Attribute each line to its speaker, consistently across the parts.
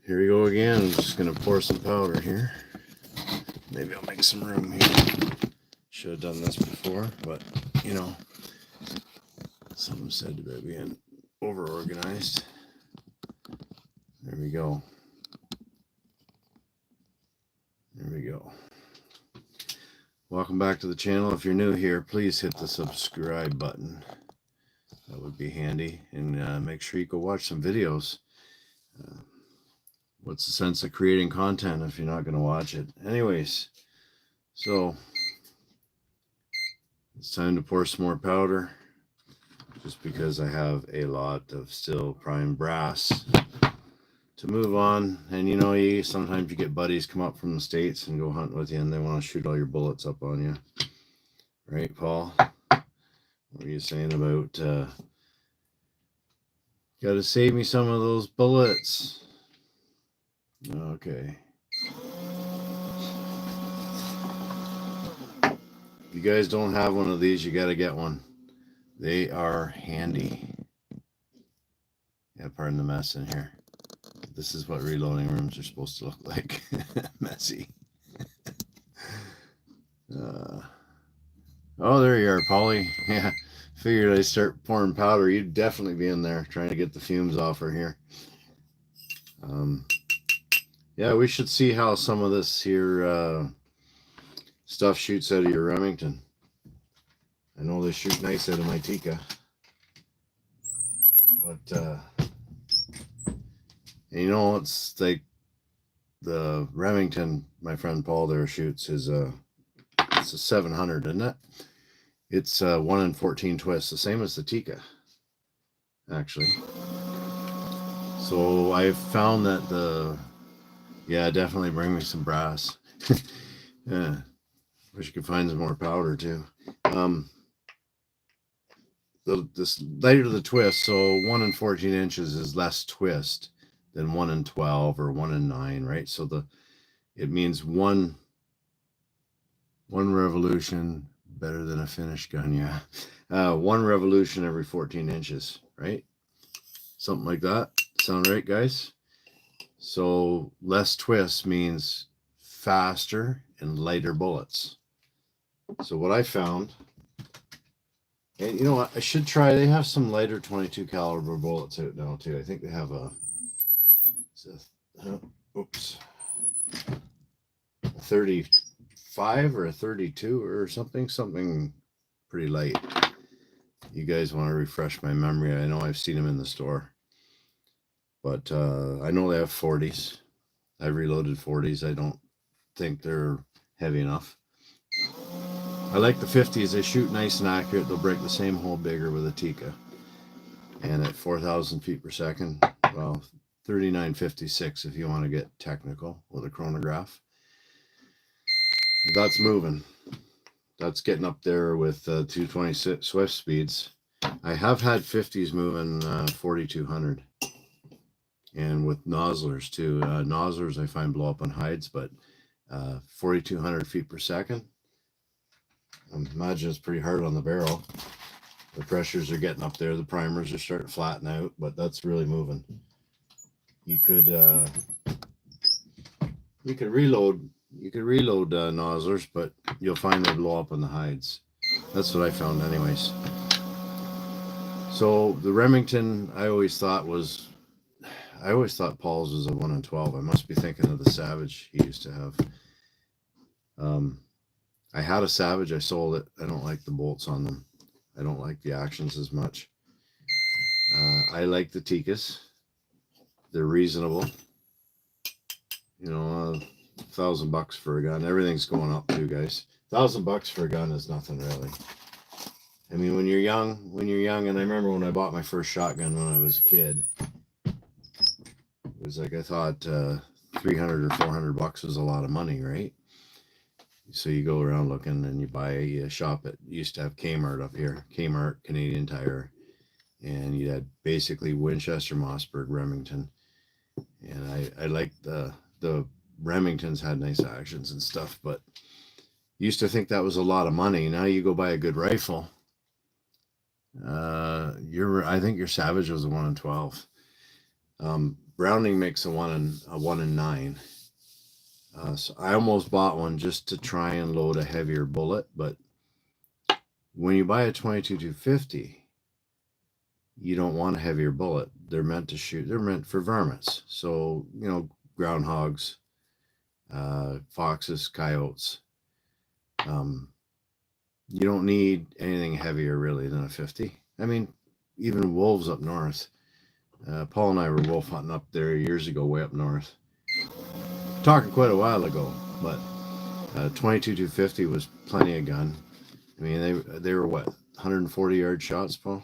Speaker 1: Here we go again. I'm just going to pour some powder here. Maybe I'll make some room here. Should have done this before, but you know, something said about being over organized. There we go. There we go. Welcome back to the channel. If you're new here, please hit the subscribe button. That would be handy. And make sure you go watch some videos. What's the sense of creating content if you're not going to watch it? Anyways, so it's time to pour some more powder, just because I have a lot of still prime brass to move on. And you know, sometimes you get buddies come up from the States and go hunting with you, and they want to shoot all your bullets up on you. Right, Paul? What were you saying about got to save me some of those bullets? Okay. If you guys don't have one of these, you got to get one. They are handy. Yeah, pardon the mess in here. This is what reloading rooms are supposed to look like. Messy. Oh, there you are, Polly. Yeah, figured I'd start pouring powder. You'd definitely be in there trying to get the fumes off her here. Yeah, we should see how some of this here stuff shoots out of your Remington. I know they shoot nice out of my Tikka, but you know, it's like the Remington my friend Paul there shoots is it's a 700, isn't it? It's 1 in 14 twists, the same as the Tikka, actually. So I found that yeah, definitely bring me some brass. Yeah, wish you could find some more powder too. This lighter the twist, so 1 in 14 inches is less twist than 1 in 12 or 1 in 9, right? So it means one revolution better than a finished gun, yeah. 1 revolution every 14 inches, right? Something like that. Sound right, guys? So less twist means faster and lighter bullets. So what I found, and you know what, I should try, they have some lighter 22 caliber bullets out now too. I think they have a 35 or a 32 or something pretty light. You guys want to refresh my memory? I know I've seen them in the store, but I know they have 40s. I've reloaded 40s. I don't think they're heavy enough. I like the 50s. They shoot nice and accurate. They'll break the same hole bigger with a Tikka. And at 4,000 feet per second, well, 3956 if you want to get technical with a chronograph. That's moving. That's getting up there with 226 Swift speeds. I have had 50s moving 4,200. And with nozzlers too. Nozzlers I find blow up on hides, but 4,200 feet per second. I imagine it's pretty hard on the barrel. The pressures are getting up there. The primers are starting to flatten out, but that's really moving. You could reload. You could reload nozzlers, but you'll find they blow up on the hides. That's what I found, anyways. So the Remington, I always thought Paul's was a 1 in 12. I must be thinking of the Savage he used to have. I had a Savage. I sold it. I don't like the bolts on them. I don't like the actions as much. I like the Tikkas. They're reasonable. You know, $1,000 for a gun. Everything's going up too, guys. $1,000 for a gun is nothing really. I mean, when you're young, and I remember when I bought my first shotgun when I was a kid, it was like I thought $300 or $400 was a lot of money, right? So you go around looking and you buy a shop at, used to have Kmart up here, Kmart, Canadian Tire, and you had basically Winchester, Mossberg, Remington, and I liked the Remingtons had nice actions and stuff, but used to think that was a lot of money. Now you go buy a good rifle. I think your Savage was a 1 in 12. Browning makes a 1-in-9. So I almost bought one just to try and load a heavier bullet, but when you buy a 22-250, you don't want a heavier bullet. They're meant to shoot. They're meant for varmints. So, you know, groundhogs, foxes, coyotes. You don't need anything heavier really than a 50. I mean, even wolves up north. Paul and I were wolf hunting up there years ago, way up north. Talking quite a while ago, but 22-250 was plenty of gun. I mean, they were what, 140-yard shots, Paul?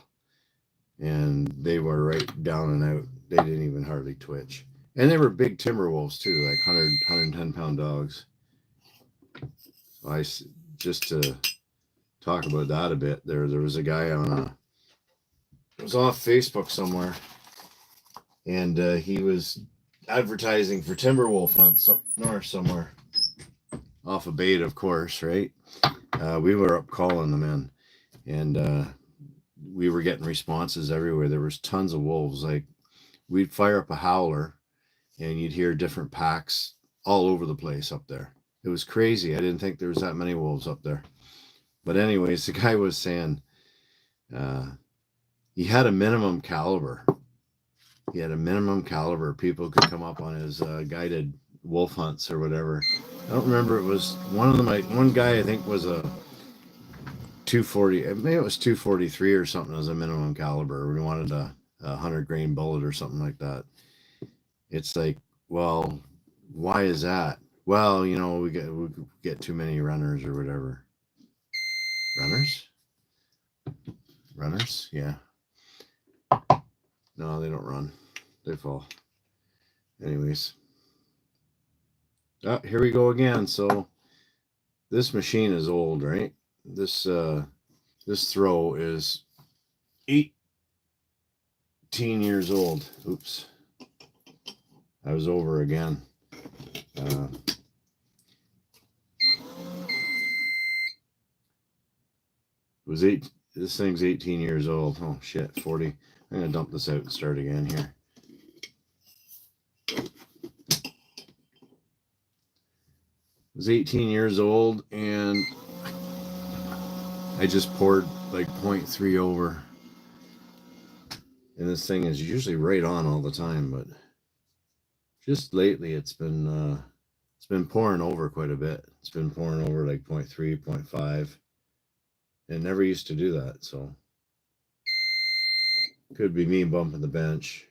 Speaker 1: And they were right down and out. They didn't even hardly twitch. And they were big timber wolves too, like 110-pound dogs. So just to talk about that a bit, there was a guy it was off Facebook somewhere, and he was advertising for timber wolf hunts up north somewhere, off a bait, of course, right? We were up calling them in, and we were getting responses everywhere. There was tons of wolves. Like, we'd fire up a howler and you'd hear different packs all over the place up there. It was crazy. I didn't think there was that many wolves up there. But anyways, the guy was saying he had a minimum caliber. He had a minimum caliber. People could come up on his guided wolf hunts or whatever. I don't remember. It was one of them. One guy, I think, was a 240. Maybe it was 243 or something as a minimum caliber. We wanted a 100-grain bullet or something like that. It's like, well, why is that? Well, you know, we get too many runners or whatever. Runners? Yeah. No, they don't run. They fall. Anyways. Oh, here we go again. So this machine is old, right? This throw is 18 years old. Oops. I was over again. This thing's 18 years old. Oh shit, 40. I'm gonna dump this out and start again here. It was 18 years old, and I just poured like 0.3 over. And this thing is usually right on all the time, but just lately it's been pouring over quite a bit. It's been pouring over like 0.3, 0.5. It never used to do that, so could be me bumping the bench.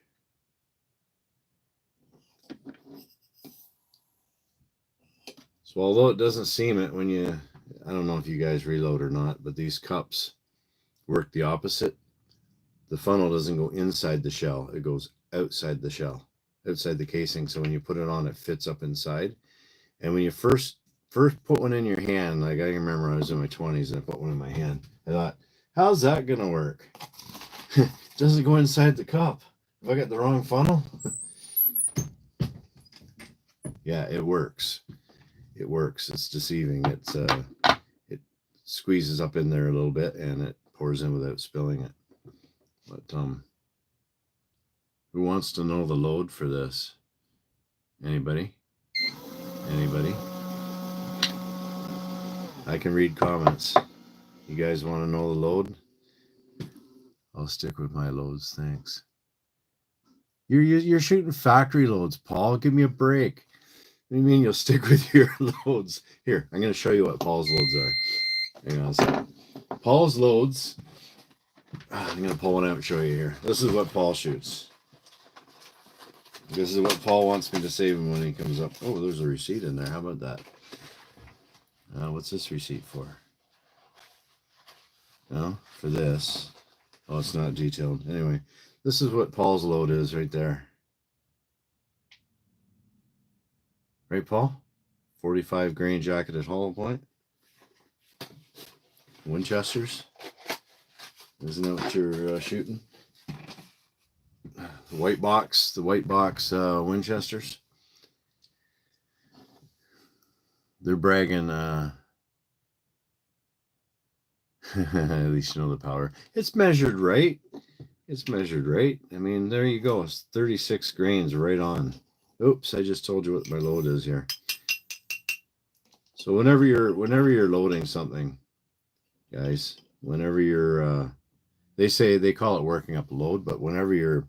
Speaker 1: So although it doesn't seem it when you, I don't know if you guys reload or not, but these cups work the opposite. The funnel doesn't go inside the shell. It goes outside the shell, outside the casing. So when you put it on, it fits up inside. And when you first put one in your hand, like I can remember I was in my 20s and I put one in my hand. I thought, how's that going to work? Doesn't go inside the cup. Have I got the wrong funnel? Yeah, it works. It works. It's deceiving. It squeezes up in there a little bit and it pours in without spilling it. But who wants to know the load for this? Anybody? I can read comments. You guys want to know the load? I'll stick with my loads, thanks. You're shooting factory loads, Paul. Give me a break. What do you mean you'll stick with your loads? Here, I'm going to show you what Paul's loads are. Hang on a second. Paul's loads. I'm going to pull one out and show you here. This is what Paul shoots. This is what Paul wants me to save him when he comes up. Oh, there's a receipt in there. How about that? What's this receipt for? No, for this. Oh, it's not detailed. Anyway, this is what Paul's load is right there. Right, Paul? 45 grain jacketed hollow point. Winchesters. Isn't that what you're shooting? The white box Winchesters. They're bragging, at least you know the power. It's measured right. It's measured right. I mean, there you go. It's 36 grains right on. Oops, I just told you what my load is here. So whenever you're loading something, guys, whenever you're they call it working up a load, but whenever you're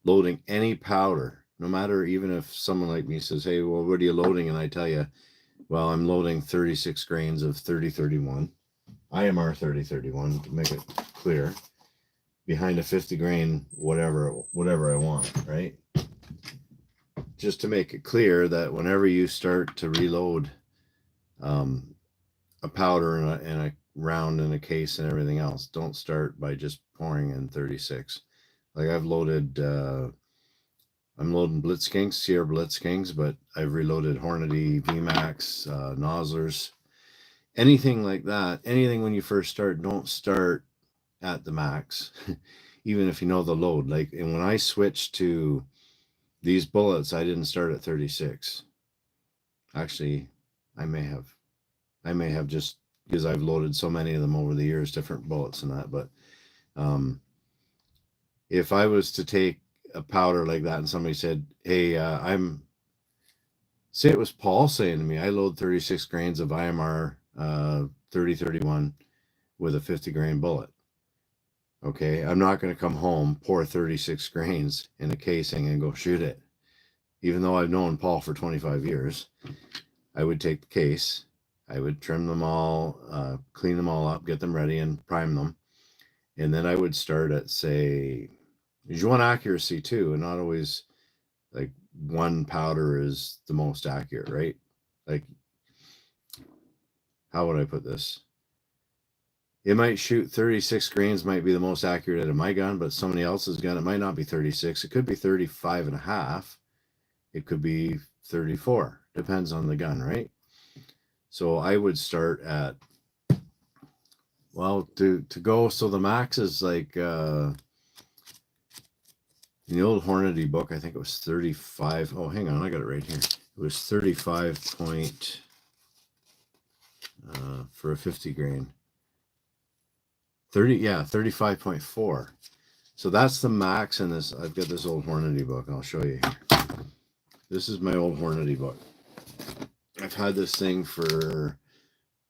Speaker 1: loading any powder, no matter, even if someone like me says, hey, well, what are you loading? And I tell you, well, I'm loading 36 grains of 3031, IMR 3031, to make it clear, behind a 50 grain, whatever I want, right? Just to make it clear that whenever you start to reload a powder in a round in a case and everything else, don't start by just pouring in 36. Like I've loaded, I'm loading Blitzkings, Sierra Blitzkings, but I've reloaded Hornady, VMAX, Nozzlers, anything like that. Anything when you first start, don't start at the max, even if you know the load. Like, and when I switched to these bullets, I didn't start at 36. Actually, I may have just because I've loaded so many of them over the years, different bullets and that. But if I was to take a powder like that and somebody said, hey, say it was Paul saying to me, I load 36 grains of IMR 3031 with a 50 grain bullet. Okay, I'm not going to come home, pour 36 grains in a casing and go shoot it. Even though I've known Paul for 25 years, I would take the case, I would trim them all, clean them all up, get them ready and prime them. And then I would start at, say, you want accuracy too, and not always like one powder is the most accurate, right? Like, how would I put this? It might shoot 36 grains, might be the most accurate out of my gun, but somebody else's gun, it might not be 36. It could be 35 and a half. It could be 34. Depends on the gun, right? So I would start at, well, to go, so the max is like, in the old Hornady book, I think it was 35. Oh, hang on, I got it right here. It was 35 point, for a 50 grain. 35.4. So that's the max in this. I've got this old Hornady book. I'll show you here. This is my old Hornady book. I've had this thing for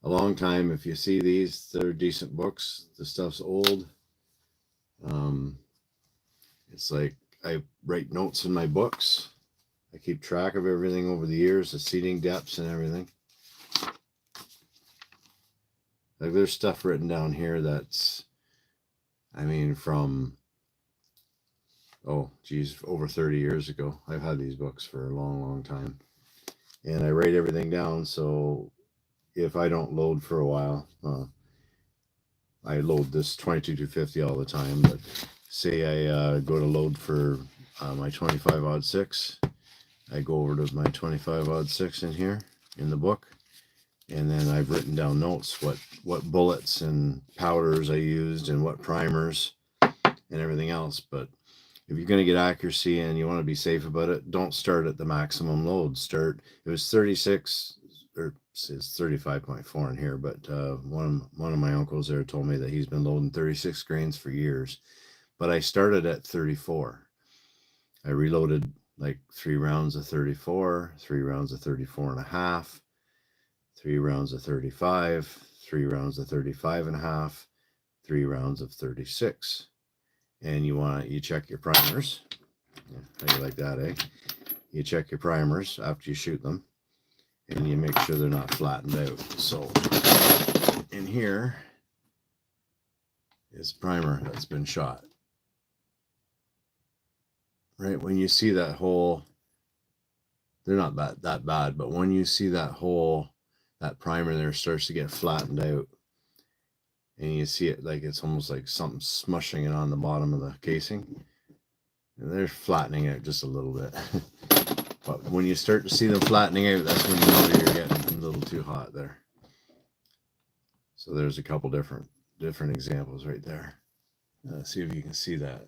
Speaker 1: a long time. If you see these, they're decent books. The stuff's old. It's like I write notes in my books. I keep track of everything over the years, the seating depths and everything. Like there's stuff written down here that's, I mean, from, oh geez, over 30 years ago. I've had these books for a long time, and I write everything down. So if I don't load for a while, I load this 22-250 all the time, but say I go to load for my 25-06, I go over to my 25-06 in here in the book, and then I've written down notes, what bullets and powders I used and what primers and everything else. But if you're going to get accuracy and you want to be safe about it, don't start at the maximum load. It was 36, or it's 35.4 in here, but one of my uncles there told me that he's been loading 36 grains for years. But I started at 34. I reloaded like 3 rounds of 34, 3 rounds of 34 and a half, 3 rounds of 35, 3 rounds of 35 and a half, 3 rounds of 36. And you check your primers. How you like that, eh? You check your primers after you shoot them, and you make sure they're not flattened out. So in here is primer that's been shot. Right, when you see that hole, they're not that bad, but when you see that hole, that primer there starts to get flattened out, and you see it like it's almost like something smushing it on the bottom of the casing, and they're flattening out just a little bit. But when you start to see them flattening out, that's when you know you're getting a little too hot there. So there's a couple different examples right there. See if you can see that.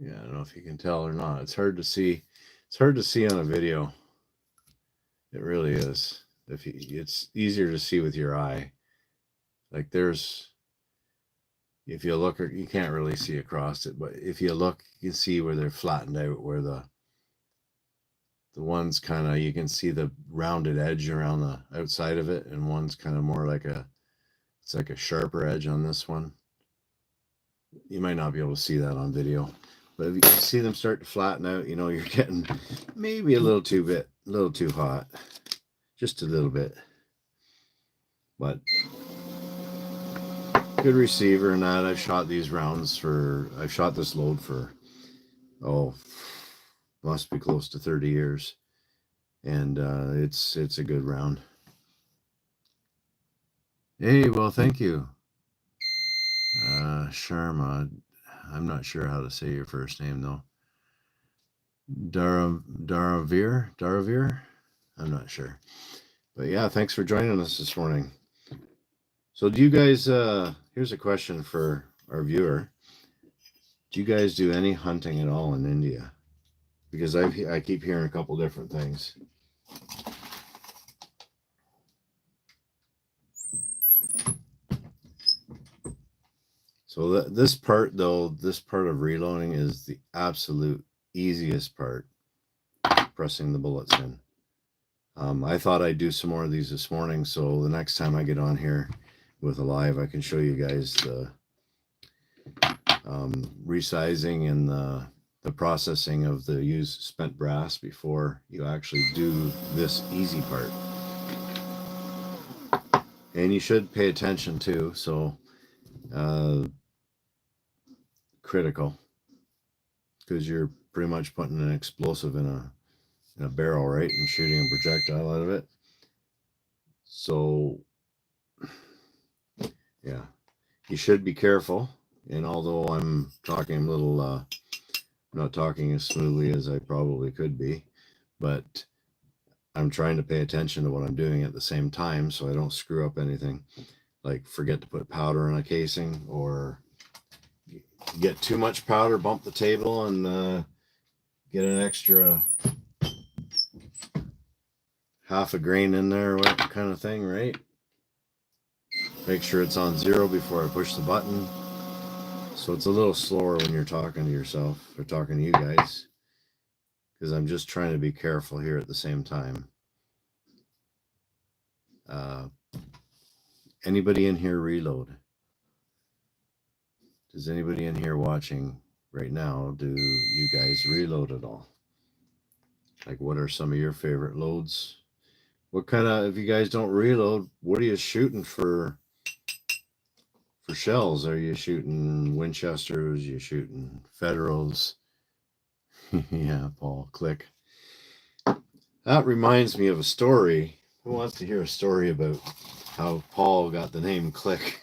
Speaker 1: Yeah, I don't know if you can tell or not. It's hard to see. It's hard to see on a video. It really is. It's easier to see with your eye. Like there's, if you look, you can't really see across it, but if you look, you can see where they're flattened out, where the one's kind of, you can see the rounded edge around the outside of it, and one's kind of more like it's like a sharper edge on this one. You might not be able to see that on video, but if you see them start to flatten out, you know, you're getting maybe a little too hot, just a little bit. But good receiver and that. I've shot these rounds I've shot this load for, must be close to 30 years. And it's a good round. Hey, well, thank you. Sharma, I'm not sure how to say your first name though. Daravir? I'm not sure. But yeah, thanks for joining us this morning. So do you guys, here's a question for our viewer. Do you guys do any hunting at all in India? Because I keep hearing a couple different things. So this part of reloading is the absolute easiest part, pressing the bullets in. I thought I'd do some more of these this morning, so the next time I get on here with a live, I can show you guys the resizing and the processing of the used spent brass before you actually do this easy part. And you should pay attention too, so critical, because you're pretty much putting an explosive in a barrel, right, and shooting a projectile out of it. So yeah, you should be careful. And although I'm talking a little, not talking as smoothly as I probably could be, but I'm trying to pay attention to what I'm doing at the same time so I don't screw up anything, like forget to put powder in a casing, or get too much powder, bump the table, and get an extra half a grain in there, what kind of thing, right? Make sure it's on 0 before I push the button. So it's a little slower when you're talking to yourself or talking to you guys, because I'm just trying to be careful here at the same time. Anybody in here reload? Does anybody in here watching right now, do you guys reload at all? Like, what are some of your favorite loads? What kind of, if you guys don't reload, what are you shooting for shells? Are you shooting Winchesters? Are you shooting Federals? Yeah, Paul, click. That reminds me of a story. Who wants to hear a story about how Paul got the name Click?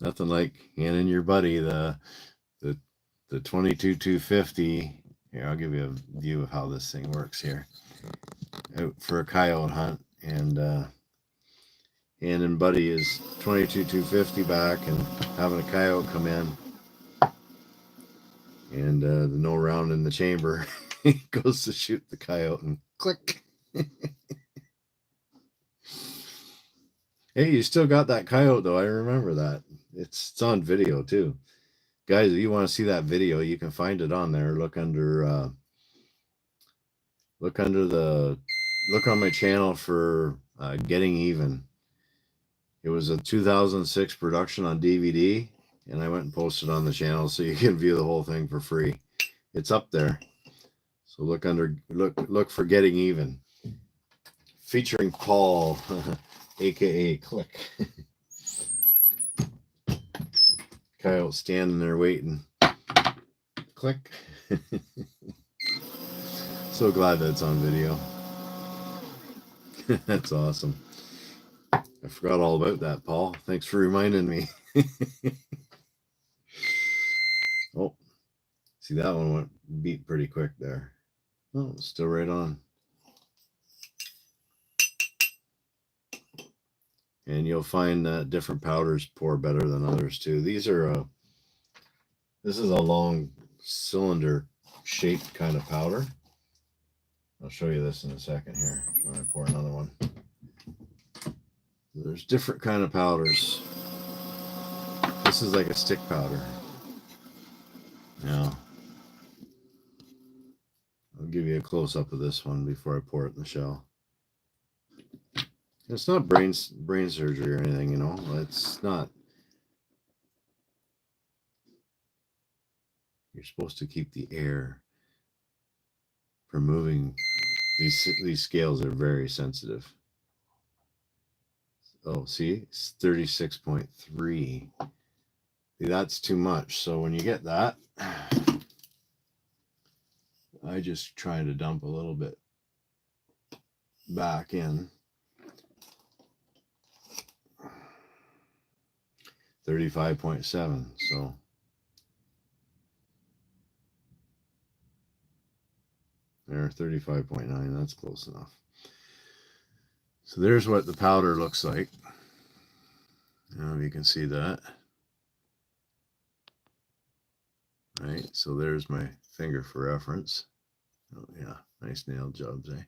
Speaker 1: Nothing like handing your buddy the 22-250. Here, I'll give you a view of how this thing works here. Out for a coyote hunt, and handing buddy his 22-250 back and having a coyote come in, and the no round in the chamber. He goes to shoot the coyote and click. Hey, you still got that coyote though. I remember that. It's on video too. Guys, if you want to see that video, you can find it on there. Look on my channel for Getting Even. It was a 2006 production on DVD, and I went and posted on the channel so you can view the whole thing for free. It's up there. So look for Getting Even, featuring Paul, aka Click. Coyote standing there waiting. Click. So glad that's on video. That's awesome. I forgot all about that, Paul. Thanks for reminding me. Oh, see, that one went beat pretty quick there. Oh, it's still right on. And you'll find that different powders pour better than others too. These are this is a long cylinder shaped kind of powder. I'll show you this in a second here when I pour another one. There's different kind of powders. This is like a stick powder. Now, I'll give you a close-up of this one before I pour it in the shell. It's not brain surgery or anything, you know. It's not. You're supposed to keep the air from moving. These scales are very sensitive. Oh, see, it's 36.3. That's too much. So when you get that, I just try to dump a little bit back in. 35.7. So there, 35.9. That's close enough. So there's what the powder looks like. I don't know if you can see that. Right, so there's my finger for reference. Oh yeah, nice nail jobs, eh?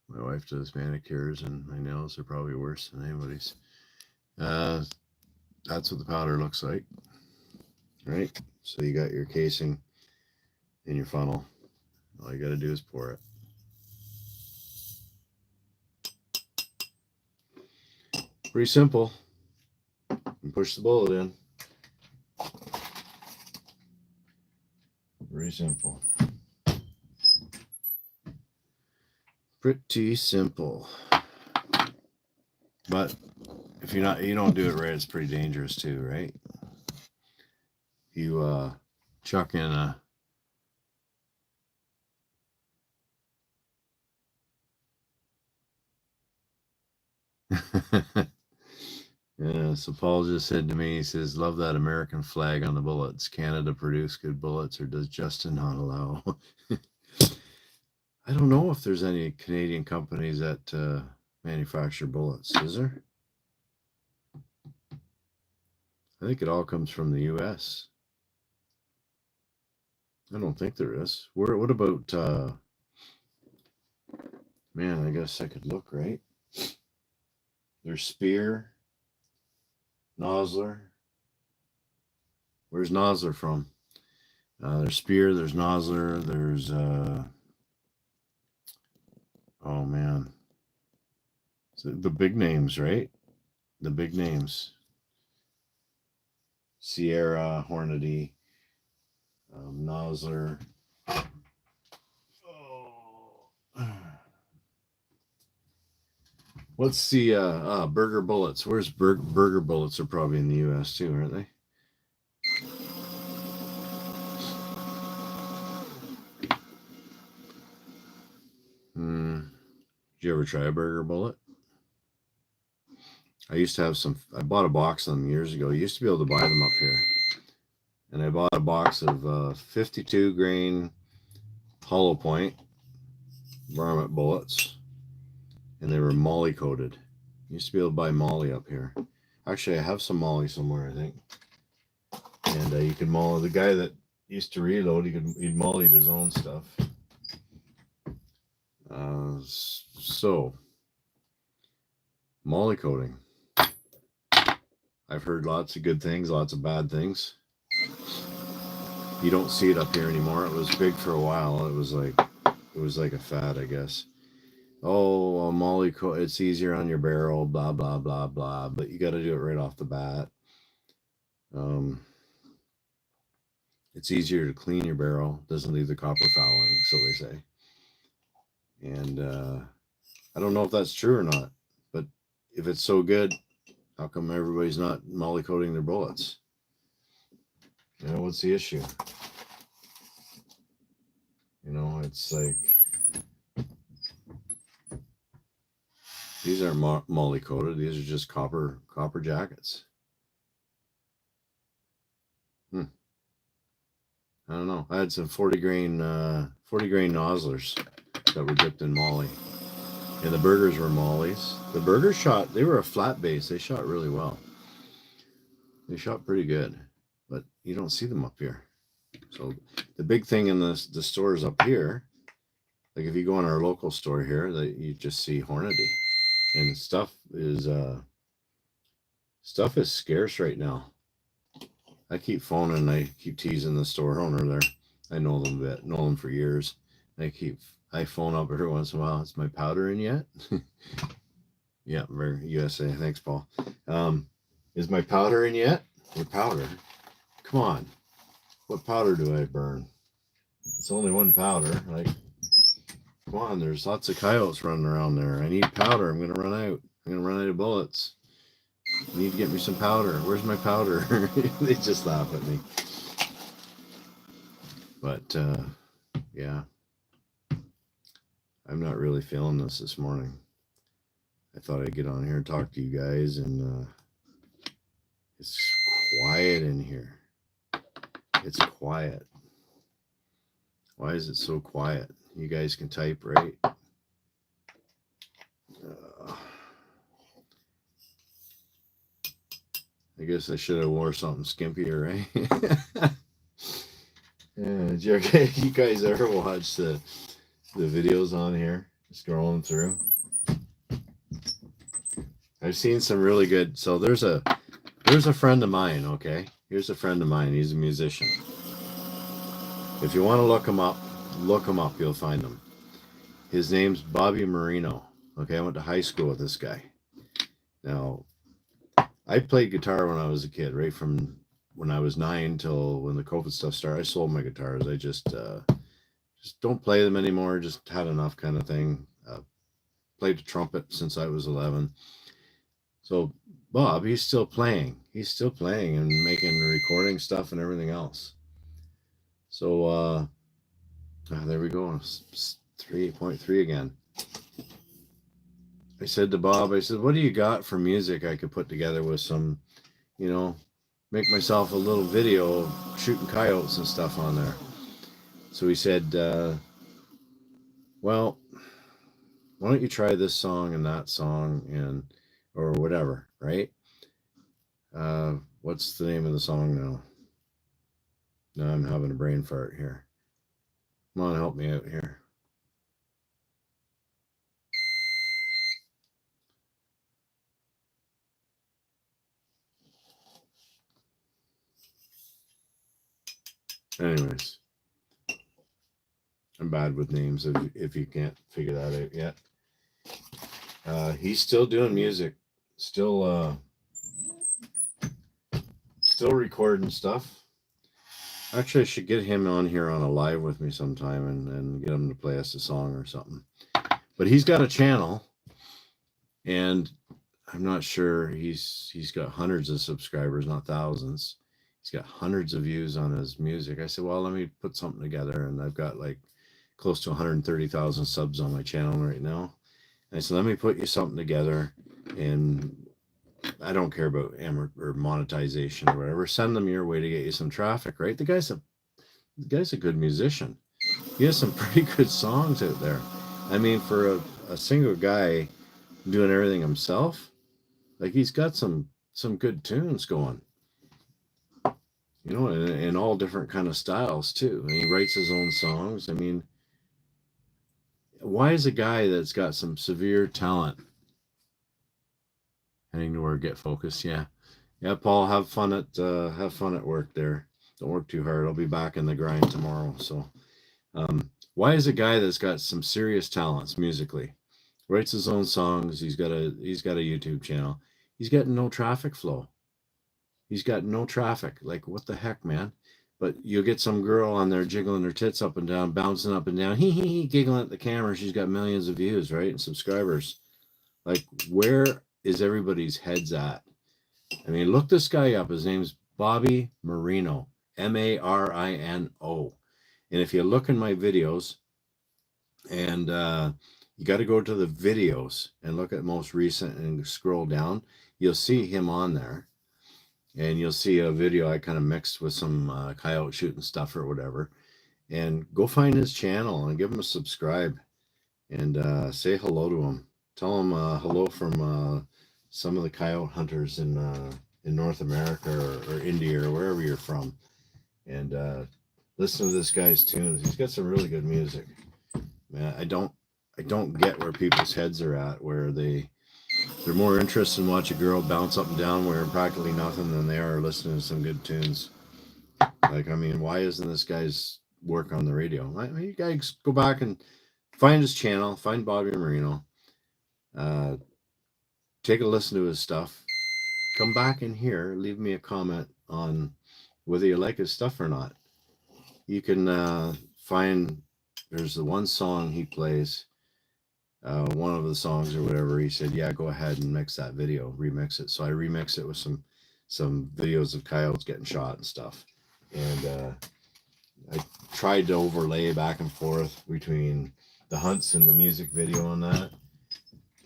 Speaker 1: My wife does manicures and my nails are probably worse than anybody's. That's what the powder looks like. Right, so you got your casing in your funnel. All you got to do is pour it. Pretty simple. And push the bullet in. Very simple. Pretty simple. But if you don't do it right, it's pretty dangerous too, right? You chuck in a yeah, so Paul just said to me, he says, love that American flag on the bullets. Canada produce good bullets, or does Justin not allow? I don't know if there's any Canadian companies that manufacture bullets. Is there? I think it all comes from the U.S. I don't think there is. What about, man, I guess I could look, right? There's Spear, Nosler. Where's Nosler from? There's Spear, there's Nosler, there's, oh man. So the big names, right? The big names. Sierra, Hornady, Nosler. Oh. What's the Burger Bullets? Where's Burger Bullets? Are probably in the U.S. too, aren't they? Did you ever try a Burger Bullet? I used to have some. I bought a box of them years ago. You used to be able to buy them up here, and I bought a box of 52 grain hollow point varmint bullets, and they were molly coated. You used to be able to buy molly up here. Actually, I have some molly somewhere, I think. And you can molly. The guy that used to reload, he'd mollied his own stuff. So molly coating. I've heard lots of good things, lots of bad things. You don't see it up here anymore. It was big for a while. It was like a fad, I guess. Oh, molly coat, it's easier on your barrel, blah blah blah blah. But you got to do it right off the bat. It's easier to clean your barrel. Doesn't leave the copper fouling, so they say. And I don't know if that's true or not. But if it's so good, how come everybody's not molly coating their bullets? You know, what's the issue? You know, it's like these aren't molly coated. These are just copper jackets. I don't know. I had some 40 grain nozzlers that were dipped in molly, and the burgers were mollies. The burgers shot. They were a flat base. They shot really well. They shot pretty good, but you don't see them up here. So the big thing in the stores up here, Like if you go in our local store here, that you just see Hornady, and stuff is scarce right now. I keep phoning, I keep teasing the store owner there. I know them a bit, know them for years. I phone up every once in a while. Is my powder in yet? Yeah, very USA. Thanks, Paul. Is my powder in yet? Your powder? Come on. What powder do I burn? It's only one powder. Like, come on, there's lots of coyotes running around there. I need powder. I'm gonna run out. I'm gonna run out of bullets. You need to get me some powder. Where's my powder? They just laugh at me. But yeah, I'm not really feeling this morning. I thought I'd get on here and talk to you guys, and it's quiet in here. It's quiet. Why is it so quiet? You guys can type, right? I guess I should have wore something skimpier, right? Yeah, you guys ever watch the videos on here, scrolling through? I've seen some really good. So there's a friend of mine. Okay, here's a friend of mine. He's a musician. If you want to look him up. You'll find him. His name's Bobby Marino. Okay, I went to high school with this guy. Now, I played guitar when I was a kid, right from when I was 9 till when the COVID stuff started. I sold my guitars. I just don't play them anymore. Just had enough, kind of thing. Played the trumpet since I was 11. So Bob, he's still playing. He's still playing and making recording stuff and everything else. So there we go. 3.3 again. I said to Bob, I said, what do you got for music I could put together with some, make myself a little video of shooting coyotes and stuff on there. So he said, well, why don't you try this song and that song or whatever, right? What's the name of the song now? No, I'm having a brain fart here. Come on, help me out here. Anyways, I'm bad with names if you can't figure that out yet. He's still doing music, still recording stuff. Actually, I should get him on here on a live with me sometime and get him to play us a song or something. But he's got a channel, and I'm not sure, he's got hundreds of subscribers, not thousands. He's got hundreds of views on his music. I said, well, let me put something together, and I've got like close to 130,000 subs on my channel right now. And I said, let me put you something together, and I don't care about or monetization or whatever. Send them your way to get you some traffic, right? The guy's a good musician. He has some pretty good songs out there. I mean, for a single guy doing everything himself, like he's got some good tunes going. In all different kind of styles too. And he writes his own songs. I mean, why is a guy that's got some severe talent heading to work? Get focused? Yeah, Paul, have fun at work there. Don't work too hard. I'll be back in the grind tomorrow. So, why is a guy that's got some serious talents musically, writes his own songs? He's got a YouTube channel. He's got no traffic flow. He's got no traffic. Like, what the heck, man? But you'll get some girl on there jiggling her tits up and down, bouncing up and down, giggling at the camera. She's got millions of views, right? And subscribers. Like, where is everybody's heads at? I mean, look this guy up. His name's Bobby Marino, Marino. And if you look in my videos, and you got to go to the videos and look at most recent and scroll down, you'll see him on there. And you'll see a video I kind of mixed with some coyote shooting stuff or whatever. And go find his channel and give him a subscribe and say hello to him. Tell him hello from some of the coyote hunters in North America or India or wherever you're from. And listen to this guy's tunes. He's got some really good music. Man, I don't get where people's heads are at, where they're more interested in watching a girl bounce up and down wearing practically nothing than they are listening to some good tunes. Like, I mean, why isn't this guy's work on the radio? I mean, you guys go back and find his channel, find Bobby Marino, uh, take a listen to his stuff, come back in here, leave me a comment on whether you like his stuff or not. You can find, there's the one song he plays, one of the songs or whatever. He said, "Yeah, go ahead and mix that video, remix it." So I remix it with some videos of coyotes getting shot and stuff, and I tried to overlay back and forth between the hunts and the music video on that.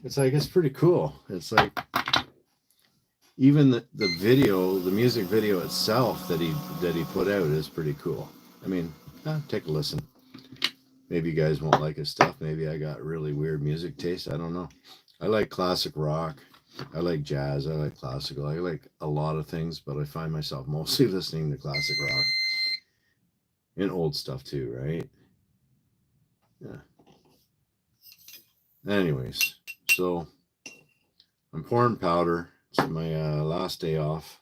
Speaker 1: It's like it's pretty cool. It's like even the video, the music video itself that he put out is pretty cool. I mean, take a listen. Maybe you guys won't like his stuff. Maybe I got really weird music taste. I don't know. I like classic rock. I like jazz. I like classical. I like a lot of things, but I find myself mostly listening to classic rock and old stuff too, right? Yeah. Anyways, so I'm pouring powder. It's my last day off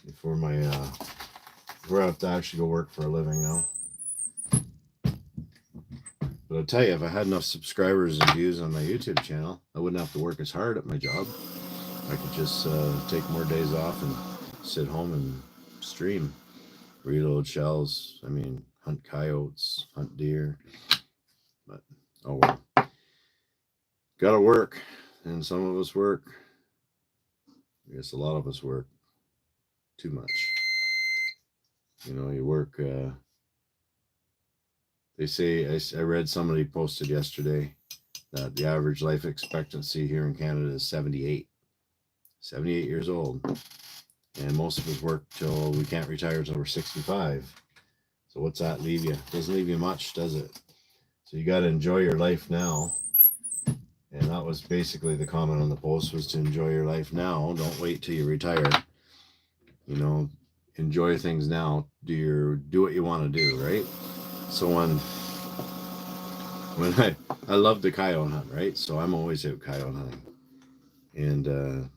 Speaker 1: before before I have to actually go work for a living now. But I'll tell you, if I had enough subscribers and views on my YouTube channel, I wouldn't have to work as hard at my job. I could just take more days off and sit home and stream, reload shells. I mean, hunt coyotes, hunt deer. But oh well, gotta work, and some of us work. I guess a lot of us work too much. You know, you work. They say I read somebody posted yesterday that the average life expectancy here in Canada is 78. 78 years old. And most of us work till we can't retire till we're 65. So what's that leave you? Doesn't leave you much, does it? So you got to enjoy your life now. And that was basically the comment on the post, was to enjoy your life now. Don't wait till you retire. You know, enjoy things now. Do what you want to do, right? So when I love the coyote hunt, right? So I'm always out coyote hunting. And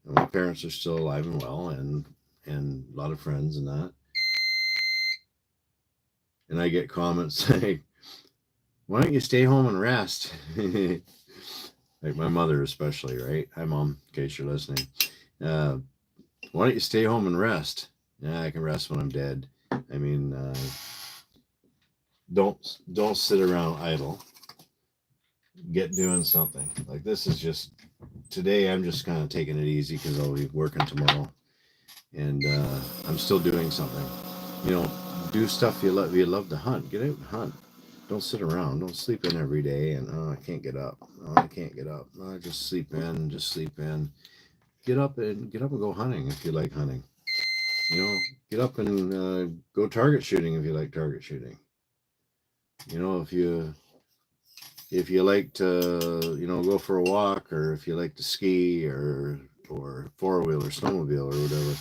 Speaker 1: my parents are still alive and well, and a lot of friends and that. And I get comments saying, "Why don't you stay home and rest?" Like my mother especially, right? Hi, Mom, in case you're listening. Why don't you stay home and rest? Yeah, I can rest when I'm dead. I mean, don't sit around idle. Get doing something. Like this is just today. I'm just kind of taking it easy because I'll be working tomorrow, and I'm still doing something. You know, do stuff you love to hunt. Get out and hunt. Don't sit around. Don't sleep in every day and I can't get up. Oh, I can't get up. Oh, just sleep in. Just sleep in. Get up and go hunting if you like hunting. You know, get up and go target shooting if you like target shooting. You know, if you like to go for a walk, or if you like to ski or four wheel or snowmobile or whatever.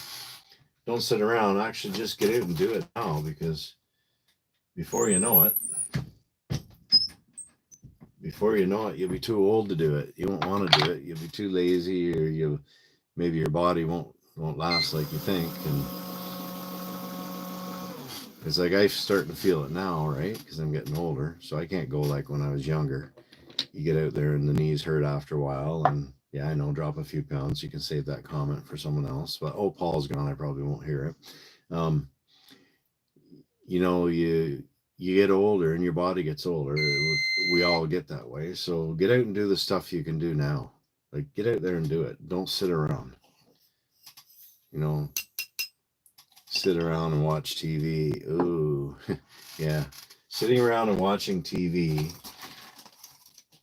Speaker 1: Don't sit around. Actually, just get out and do it now, because before you know it, you'll be too old to do it. You won't want to do it. You'll be too lazy, or maybe your body won't last like you think. And it's like I'm starting to feel it now, right? Because I'm getting older, so I can't go like when I was younger. You get out there and the knees hurt after a while, and yeah, I know, drop a few pounds. You can save that comment for someone else. But Paul's gone. I probably won't hear it. You get older and your body gets older. We all get that way. So get out and do the stuff you can do now. Like, get out there and do it. Don't sit around. Sit around and watch TV. Ooh, yeah. Sitting around and watching TV.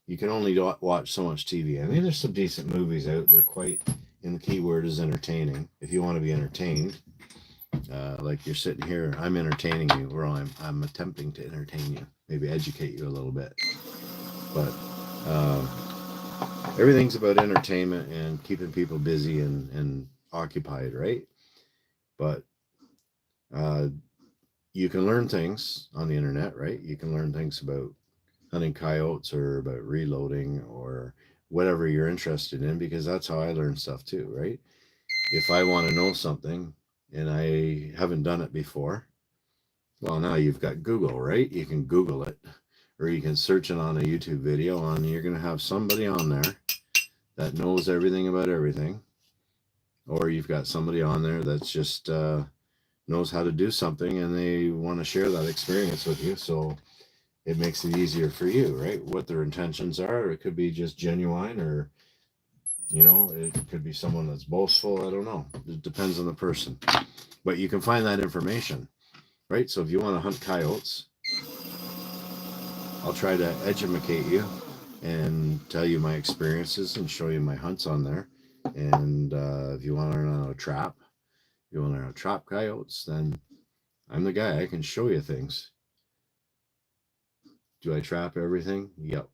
Speaker 1: You can only watch so much TV. I mean, there's some decent movies out. They're quite, and the key word is entertaining. If you want to be entertained, like you're sitting here, I'm entertaining you, or I'm attempting to entertain you, maybe educate you a little bit. But everything's about entertainment and keeping people busy and occupied, right? But you can learn things on the internet, right? You can learn things about hunting coyotes or about reloading or whatever you're interested in, because that's how I learn stuff too, right? If I want to know something and I haven't done it before, well, now you've got Google, right? You can Google it, or you can search it on a YouTube video, and you're going to have somebody on there that knows everything about everything, or you've got somebody on there that's just knows how to do something and they want to share that experience with you. So it makes it easier for you, right? What their intentions are. It could be just genuine, or it could be someone that's boastful. I don't know. It depends on the person. But you can find that information, right? So if you want to hunt coyotes, I'll try to educate you and tell you my experiences and show you my hunts on there. And if you want to learn how to trap, you want to learn how to trap coyotes, then I'm the guy. I can show you things. Do I trap everything? Yep.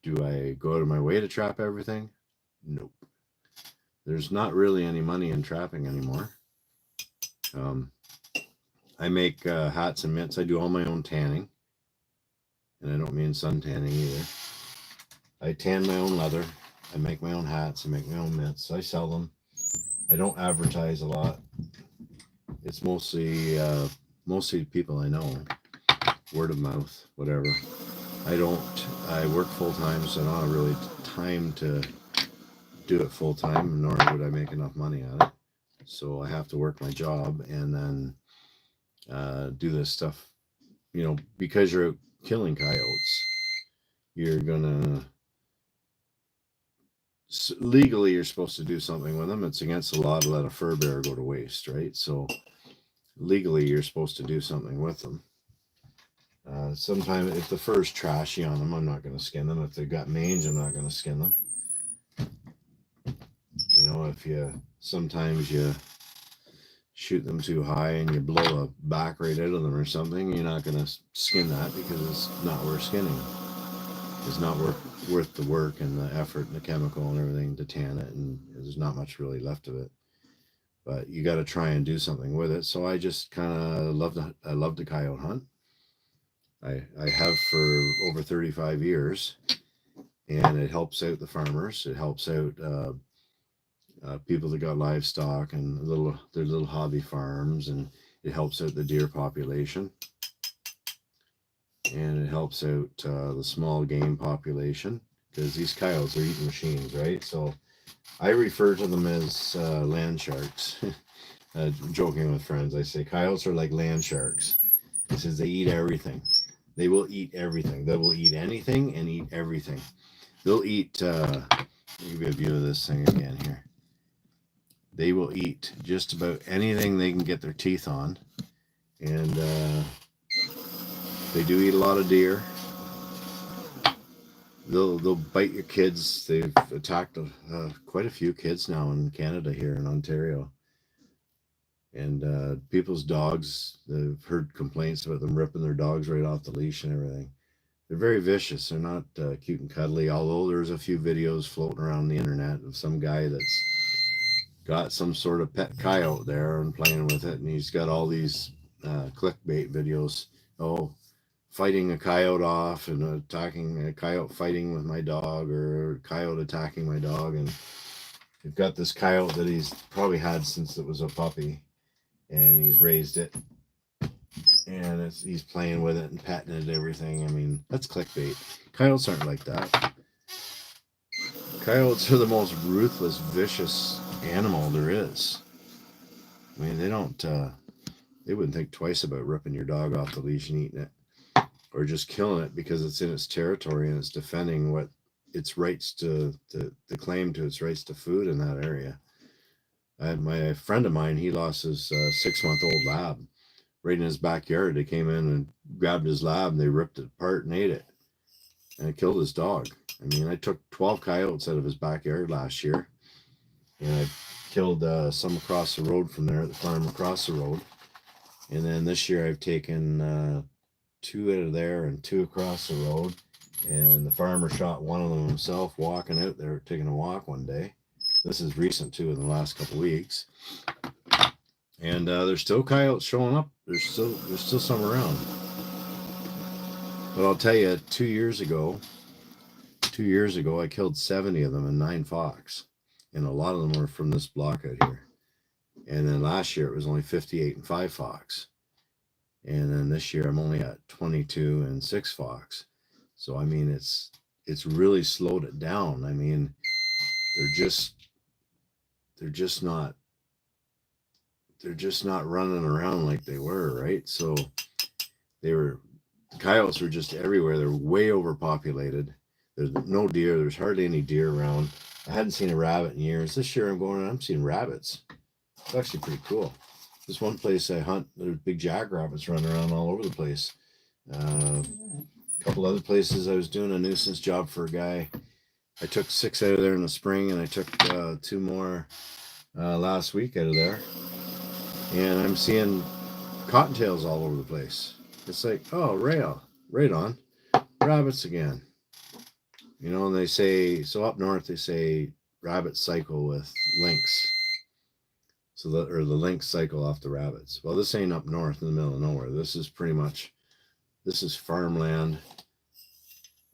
Speaker 1: Do I go out of my way to trap everything? Nope. There's not really any money in trapping anymore. I make hats and mitts. I do all my own tanning. And I don't mean sun tanning either. I tan my own leather. I make my own hats. I make my own mitts. I sell them. I don't advertise a lot. It's mostly people I know. Word of mouth, whatever. I work full time, so I don't have really time to do it full time, nor would I make enough money at it. So I have to work my job and then do this stuff. Because you're killing coyotes, you're gonna legally you're supposed to do something with them. It's against the law to let a fur bearer go to waste, right? So legally you're supposed to do something with them. Sometimes if the fur is trashy on them, I'm not going to skin them. If they've got mange, I'm not going to skin them. If sometimes you shoot them too high and you blow a back right out of them or something, you're not going to skin that because it's not worth skinning. It's not worth the work and the effort and the chemical and everything to tan it, and there's not much really left of it. But you got to try and do something with it. So I just kind of love to coyote hunt. I have for over 35 years, and it helps out the farmers. It helps out people that got livestock and their little hobby farms, and it helps out the deer population, and it helps out the small game population, because these coyotes are eating machines, right? So I refer to them as land sharks. Joking with friends, I say coyotes are like land sharks. It says they eat everything. They will eat everything. They will eat anything and eat everything. They'll eat, let me give you a view of this thing again here. They will eat just about anything they can get their teeth on. And they do eat a lot of deer. They'll bite your kids. They've attacked quite a few kids now in Canada, here in Ontario. And people's dogs, they've heard complaints about them ripping their dogs right off the leash and everything. They're very vicious. They're not cute and cuddly, although there's a few videos floating around the internet of some guy that's got some sort of pet coyote there and playing with it, and he's got all these clickbait videos. Fighting a coyote off and attacking a coyote, fighting with my dog, or coyote attacking my dog. And we've got this coyote that he's probably had since it was a puppy, and he's raised it, and he's playing with it and petting it and everything. I mean, that's clickbait. Coyotes aren't like that. Coyotes are the most ruthless, vicious animal there is. I mean, they wouldn't think twice about ripping your dog off the leash and eating it, or just killing it because it's in its territory and it's defending what its rights to the claim to its rights to food in that area. My friend of mine, he lost his 6-month-old lab right in his backyard. They came in and grabbed his lab and they ripped it apart and ate it, and it killed his dog. I mean, I took 12 coyotes out of his backyard last year, and I killed some across the road from there at the farm across the road. And then this year I've taken 2 out of there and 2 across the road. And the farmer shot one of them himself walking out there, taking a walk one day. This is recent too, in the last couple of weeks. And there's still coyotes showing up. There's still some around. But I'll tell you, 2 years ago, I killed 70 of them and 9 fox. And a lot of them were from this block out here. And then last year it was only 58 and 5 fox. And then this year I'm only at 22 and 6 fox. So I mean it's really slowed it down. I mean, they're just they're just not they're just not running around like they were, right? So they were the coyotes were just everywhere. They're way overpopulated. There's no deer. There's hardly any deer around. I hadn't seen a rabbit in years. This year I'm seeing rabbits. It's actually pretty cool. This one place I hunt, there's big jackrabbits running around all over the place. A couple other places I was doing a nuisance job for a guy. I took 6 out of there in the spring, and I took 2 more last week out of there. And I'm seeing cottontails all over the place. It's like, oh, right on, rabbits again. You know, and they say, so up north they say rabbits cycle with lynx. So the lynx cycle off the rabbits. Well, this ain't up north in the middle of nowhere. This is farmland,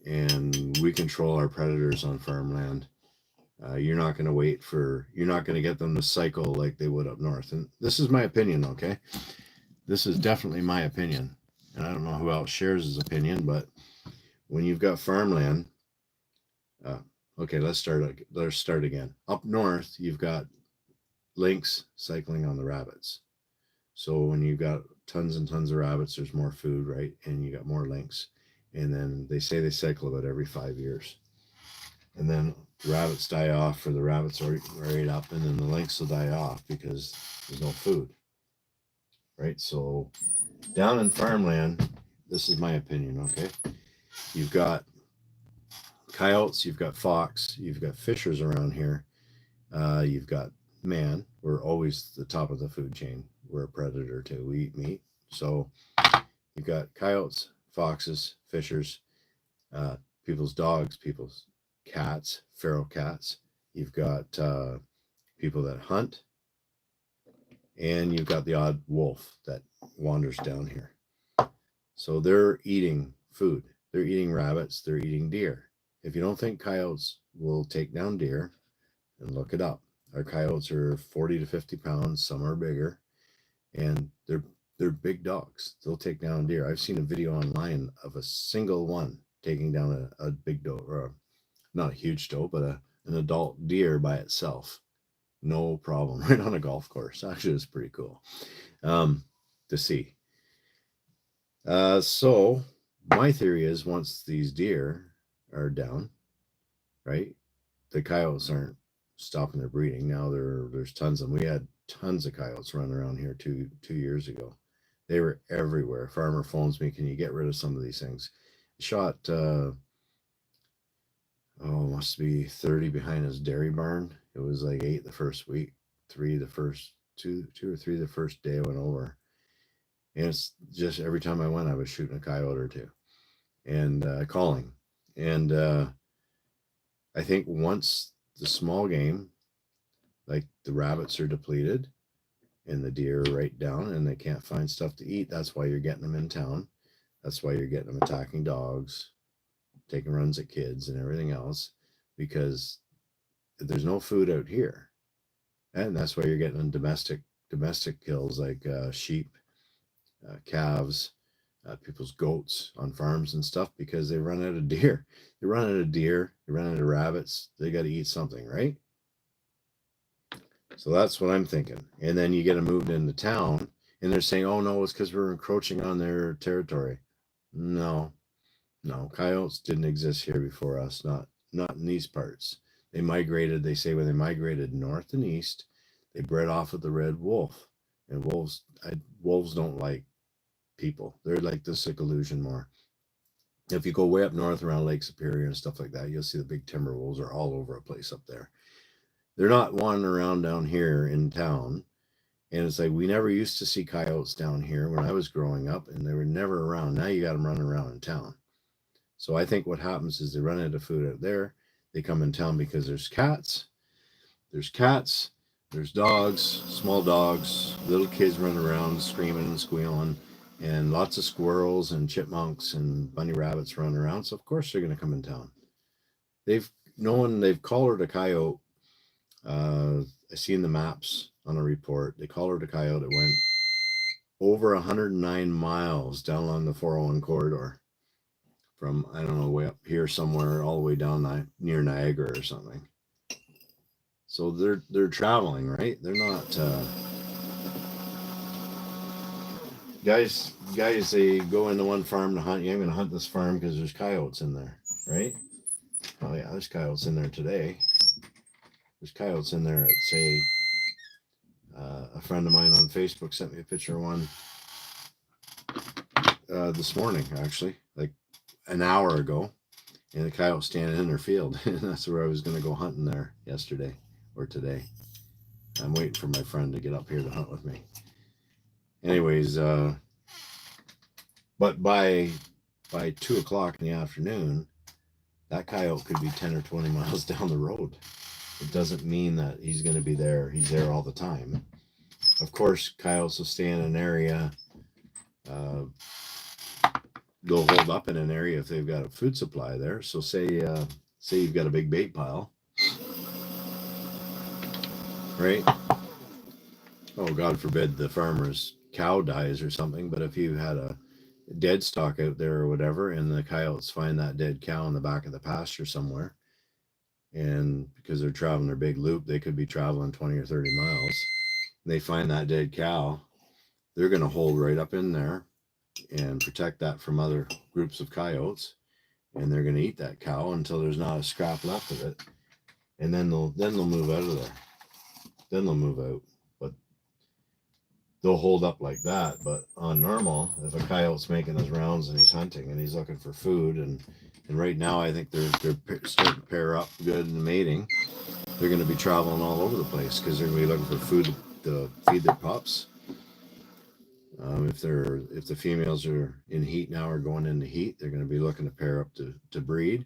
Speaker 1: and we control our predators on farmland. You're not going to get them to cycle like they would up north. And this is my opinion, okay? This is definitely my opinion. And I don't know who else shares his opinion, but when you've got farmland, okay, let's start again. Up north, you've got lynx cycling on the rabbits. So when you've got tons and tons of rabbits, there's more food, right? And you got more lynx. And then they say they cycle about every 5 years. And then the rabbits die off, or the rabbits are right up, and then the lynx will die off because there's no food, right? So down in farmland, this is my opinion, okay? You've got coyotes, you've got fox, you've got fishers around here. You've got man. We're always the top of the food chain. We're a predator too. We eat meat. So you've got coyotes, foxes, fishers, people's dogs, people's cats, feral cats. You've got people that hunt, and you've got the odd wolf that wanders down here. So they're eating food. They're eating rabbits. They're eating deer. If you don't think coyotes will take down deer, then look it up. Our coyotes are 40 to 50 pounds. Some are bigger, and they're big dogs. They'll take down deer. I've seen a video online of a single one taking down a big doe, or not a huge doe, but an adult deer by itself. No problem. Right on a golf course. Actually, it's pretty cool to see. So my theory is, once these deer are down, right, the coyotes aren't stopping their breeding. Now there's tons of them. We had tons of coyotes running around here two years ago. They were everywhere. Farmer phones me, can you get rid of some of these things? Shot must be 30 behind his dairy barn. It was like 8 the first week, 3 the first two or 3 the first day I went over. And it's just every time I went, I was shooting a coyote or two and calling. And I think once the small game, like the rabbits, are depleted and the deer are right down and they can't find stuff to eat, that's why you're getting them in town. That's why you're getting them attacking dogs, taking runs at kids and everything else, because there's no food out here. And that's why you're getting domestic kills, like sheep, calves, people's goats on farms and stuff, because they run out of deer. They run out of rabbits. They got to eat something, right? So that's what I'm thinking. And then you get them moved into town, and they're saying, oh no, it's because we're encroaching on their territory. No, coyotes didn't exist here before us, not in these parts. They migrated, they say, when they migrated north and east, they bred off of the red wolf. And wolves don't like people. They're like the sick illusion more. If you go way up north around Lake Superior and stuff like that, you'll see the big timber wolves are all over a place up there. They're not wandering around down here in town. And it's like, we never used to see coyotes down here when I was growing up, and they were never around. Now you got them running around in town. So I think what happens is they run out of food out there. They come in town because there's cats, there's dogs, small dogs, little kids running around screaming and squealing. and lots of squirrels and chipmunks and bunny rabbits running around. So of course they're going to come in town. They've collared a coyote. I seen the maps on a report. They collared a coyote. It went over 109 miles down along the 401 corridor from, I don't know, way up here somewhere all the way down near Niagara or something. So they're traveling, right? They're not guys. They go into one farm to hunt. Yeah, I'm going to hunt this farm because there's coyotes in there, right? Oh yeah, there's coyotes in there today. There's coyotes in there at, say, a friend of mine on Facebook sent me a picture of one this morning, actually, like an hour ago, and the coyote standing in their field. And that's where I was going to go hunting there yesterday or today. I'm waiting for my friend to get up here to hunt with me. Anyways, but by 2 o'clock in the afternoon, that coyote could be 10 or 20 miles down the road. It doesn't mean that he's going to be there. He's there all the time. Of course, coyotes will stay in an area. They'll hold up in an area if they've got a food supply there. So say you've got a big bait pile, right? Oh, God forbid the farmer's cow dies or something. But if you had a dead stock out there or whatever, and the coyotes find that dead cow in the back of the pasture somewhere, and because they're traveling their big loop, they could be traveling 20 or 30 miles. And they find that dead cow, they're going to hold right up in there and protect that from other groups of coyotes, and they're going to eat that cow until there's not a scrap left of it, and then they'll move out of there. Then they'll move out, but they'll hold up like that. But on normal, if a coyote's making his rounds and he's hunting and he's looking for food, and right now I think they're starting to pair up good in the mating. They're going to be traveling all over the place because they're going to be looking for food to feed their pups. If the females are in heat now or going into heat, they're going to be looking to pair up to breed,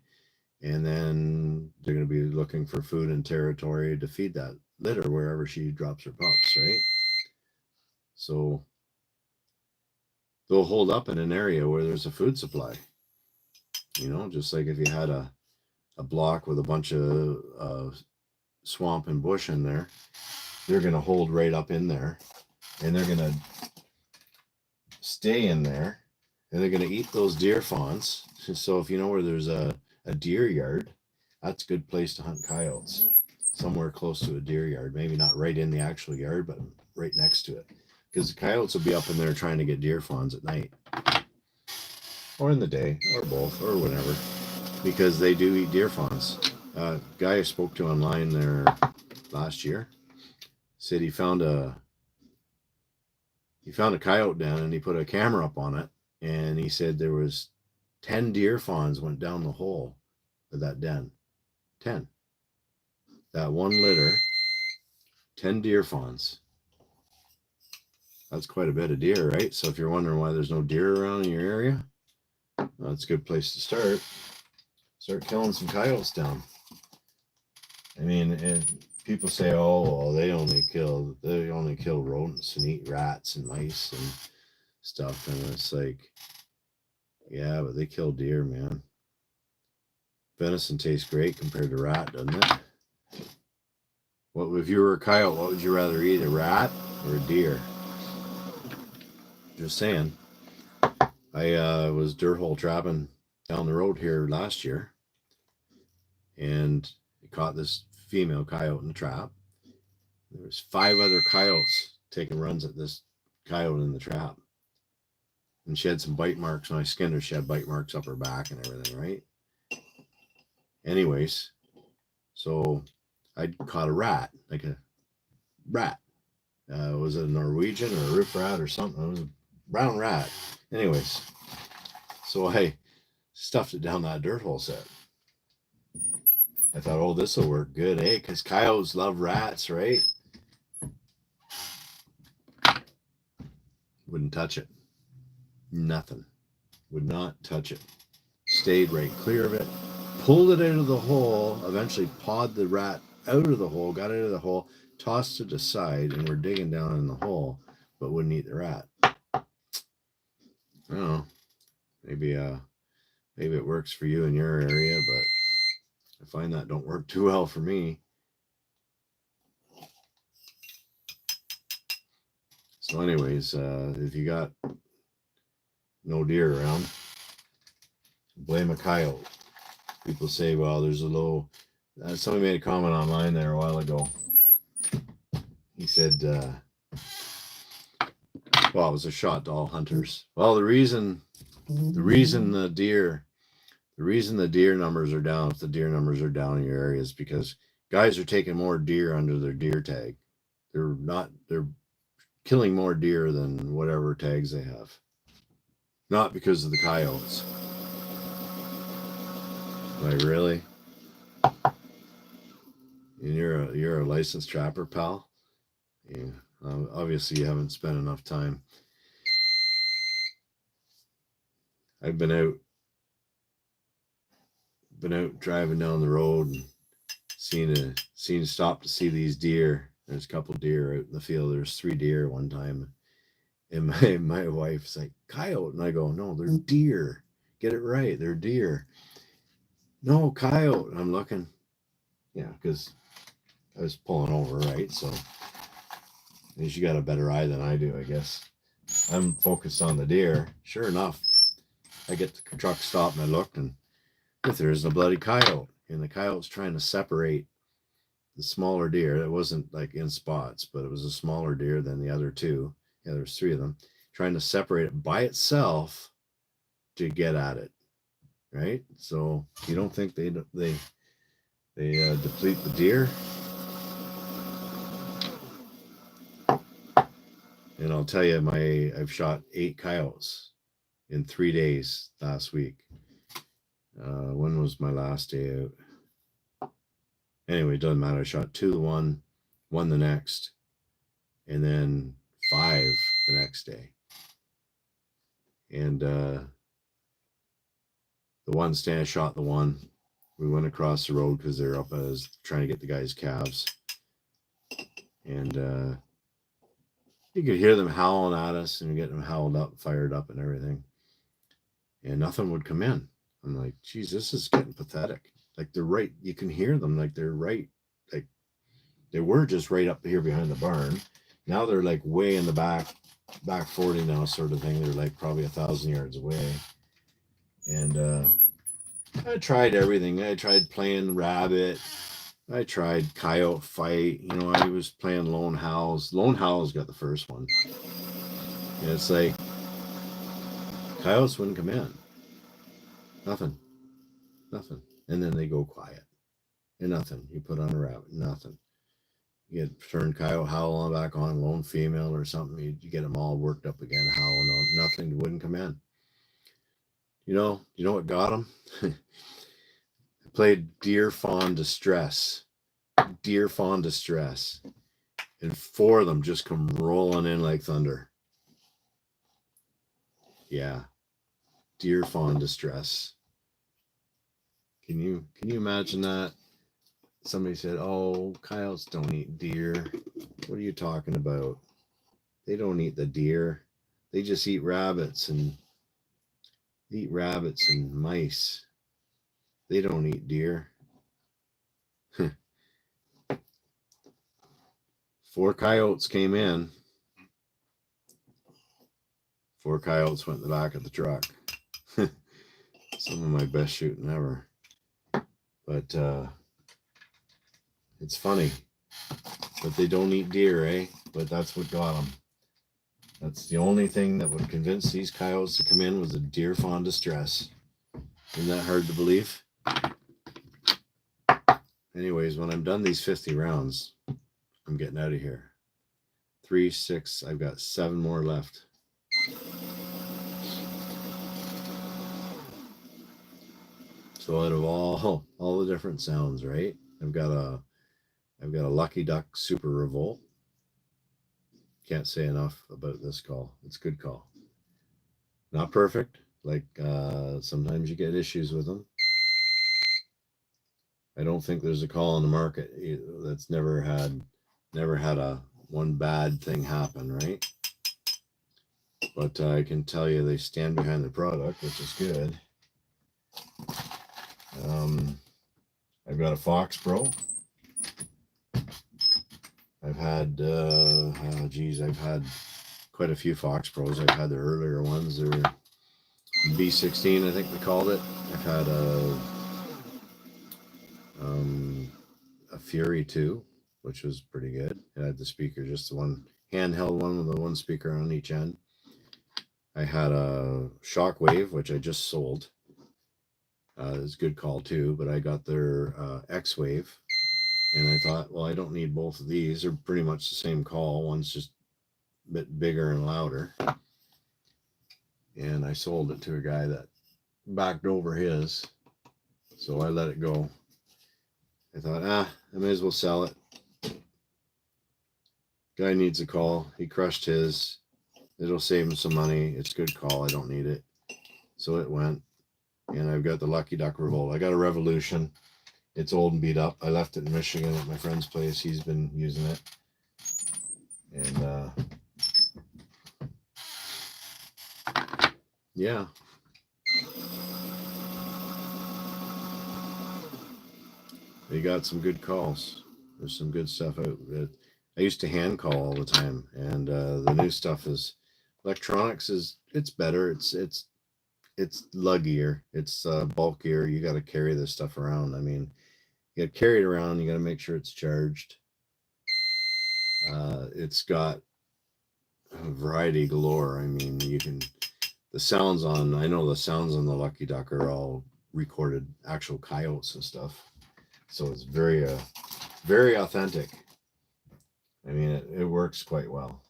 Speaker 1: and then they're going to be looking for food and territory to feed that litter wherever she drops her pups, right? So they'll hold up in an area where there's a food supply. Just like if you had a block with a bunch of swamp and bush in there, they're going to hold right up in there, and they're going to stay in there, and they're going to eat those deer fawns. So if you know where there's a deer yard, that's a good place to hunt coyotes. Somewhere close to a deer yard, maybe not right in the actual yard, but right next to it, because the coyotes will be up in there trying to get deer fawns at night, or in the day, or both, or whatever, because they do eat deer fawns. Guy I spoke to online there last year said he found a coyote den, and he put a camera up on it, and he said there was 10 deer fawns went down the hole of that den. 10. That one litter, 10 deer fawns. That's quite a bit of deer, right? So if you're wondering why there's no deer around in your area, well, that's a good place to start. Start killing some coyotes down. I mean, and people say, "Oh, well, they only kill rodents and eat rats and mice and stuff," and it's like, yeah, but they kill deer, man. Venison tastes great compared to rat, doesn't it? What if you were a coyote? What would you rather eat, a rat or a deer? Just saying. I was dirt hole trapping down the road here last year, and caught this female coyote in the trap. There was 5 other coyotes taking runs at this coyote in the trap, and she had some bite marks. When I skinned her, she had bite marks up her back and everything, right? Anyways, so I caught a rat, like a rat. Was it a Norwegian or a roof rat or something? It was a brown rat. Anyways, so I stuffed it down that dirt hole set. I thought, oh, this will work good, eh? Because coyotes love rats, right? Wouldn't touch it. Nothing. Would not touch it. Stayed right clear of it. Pulled it out of the hole. Eventually pawed the rat out of the hole. Got out of the hole. Tossed it aside, and we're digging down in the hole, but wouldn't eat the rat. I don't know. Maybe maybe it works for you in your area, but I find that don't work too well for me. So, anyways, if you got no deer around, blame a coyote. People say, well, there's a low. Somebody made a comment online there a while ago. He said, well, it was a shot to all hunters. Well, the reason the deer numbers are down, if the deer numbers are down in your area, is because guys are taking more deer under their deer tag. They're killing more deer than whatever tags they have. Not because of the coyotes. Like, really? And you're a licensed trapper, pal? Yeah. Obviously you haven't spent enough time. I've been out driving down the road and seen stop to see these deer. There's a couple deer out in the field. There's 3 deer one time. And my wife's like, coyote. And I go, no, they're deer. Get it right. They're deer. No, coyote. And I'm looking. Yeah, because I was pulling over, right? So she got a better eye than I do, I guess. I'm focused on the deer. Sure enough, I get the truck stopped and I looked, and if there's a bloody coyote, and the coyote's trying to separate the smaller deer. It wasn't like in spots, but it was a smaller deer than the other 2. Yeah, there's 3 of them, trying to separate it by itself to get at it, right? So you don't think they deplete the deer? And I'll tell you, I've shot 8 coyotes in 3 days last week. When was my last day out? Anyway, it doesn't matter. I shot 2 one the next, and then 5 the next day. And the one stand, I shot the one. We went across the road because they're up. I was trying to get the guy's calves, and you could hear them howling at us and getting them howled up, fired up, and everything. And nothing would come in. I'm like, geez, this is getting pathetic. Like, they're right. You can hear them. Like, they're right. Like, they were just right up here behind the barn. Now they're like way in the back 40 now, sort of thing. They're like probably 1,000 yards away. And I tried everything. I tried playing rabbit. I tried coyote fight. You know, I was playing lone howls. Lone howls got the first one. And it's like, coyotes wouldn't come in. Nothing. And then they go quiet. And nothing. You put on a rabbit. Nothing. You get turned coyote howl on back on, lone female or something. You get them all worked up again, howling on. Nothing wouldn't come in. You know what got them? I played Deer Fawn Distress. And 4 of them just come rolling in like thunder. Yeah. Deer Fawn Distress. Can you imagine that? Somebody said, oh, coyotes don't eat deer. What are you talking about? They don't eat the deer. They just eat rabbits and mice. They don't eat deer. 4 coyotes came in. 4 coyotes went in the back of the truck. Some of my best shooting ever. But it's funny. But they don't eat deer, eh? But that's what got them. That's the only thing that would convince these coyotes to come in, was a deer fawn distress. Isn't that hard to believe? Anyways, when I'm done these 50 rounds, I'm getting out of here. 3, 6, I've got 7 more left. So out of all the different sounds, right? I've got a Lucky Duck Super Revolt. Can't say enough about this call. It's a good call. Not perfect. Like, sometimes you get issues with them. I don't think there's a call on the market that's never had a one bad thing happen, right? But I can tell you they stand behind the product, which is good. I've got a Fox Pro. I've had, I've had quite a few Fox Pros. I've had the earlier ones. They're B16, I think they called it. I've had a Fury 2, which was pretty good. It had the speaker, just the one handheld one with the one speaker on each end. I had a Shockwave, which I just sold. It's a good call too, but I got their X-Wave, and I thought, well, I don't need both of these. They're pretty much the same call. One's just a bit bigger and louder. And I sold it to a guy that backed over his, so I let it go. I thought, I may as well sell it. Guy needs a call. He crushed his. It'll save him some money. It's a good call. I don't need it. So it went. And I've got the Lucky Duck Revolt. I got a Revolution. It's old and beat up. I left it in Michigan at my friend's place. He's been using it. And yeah. They got some good calls. There's some good stuff out. I used to hand call all the time, and the new stuff is electronics it's better. It's luggier. It's bulkier. You got to carry this stuff around. I mean, you got to carry it around. You got to make sure it's charged. It's got a variety galore. I mean, the sounds on. I know the sounds on the Lucky Duck are all recorded actual coyotes and stuff. So it's very very authentic. I mean, it works quite well.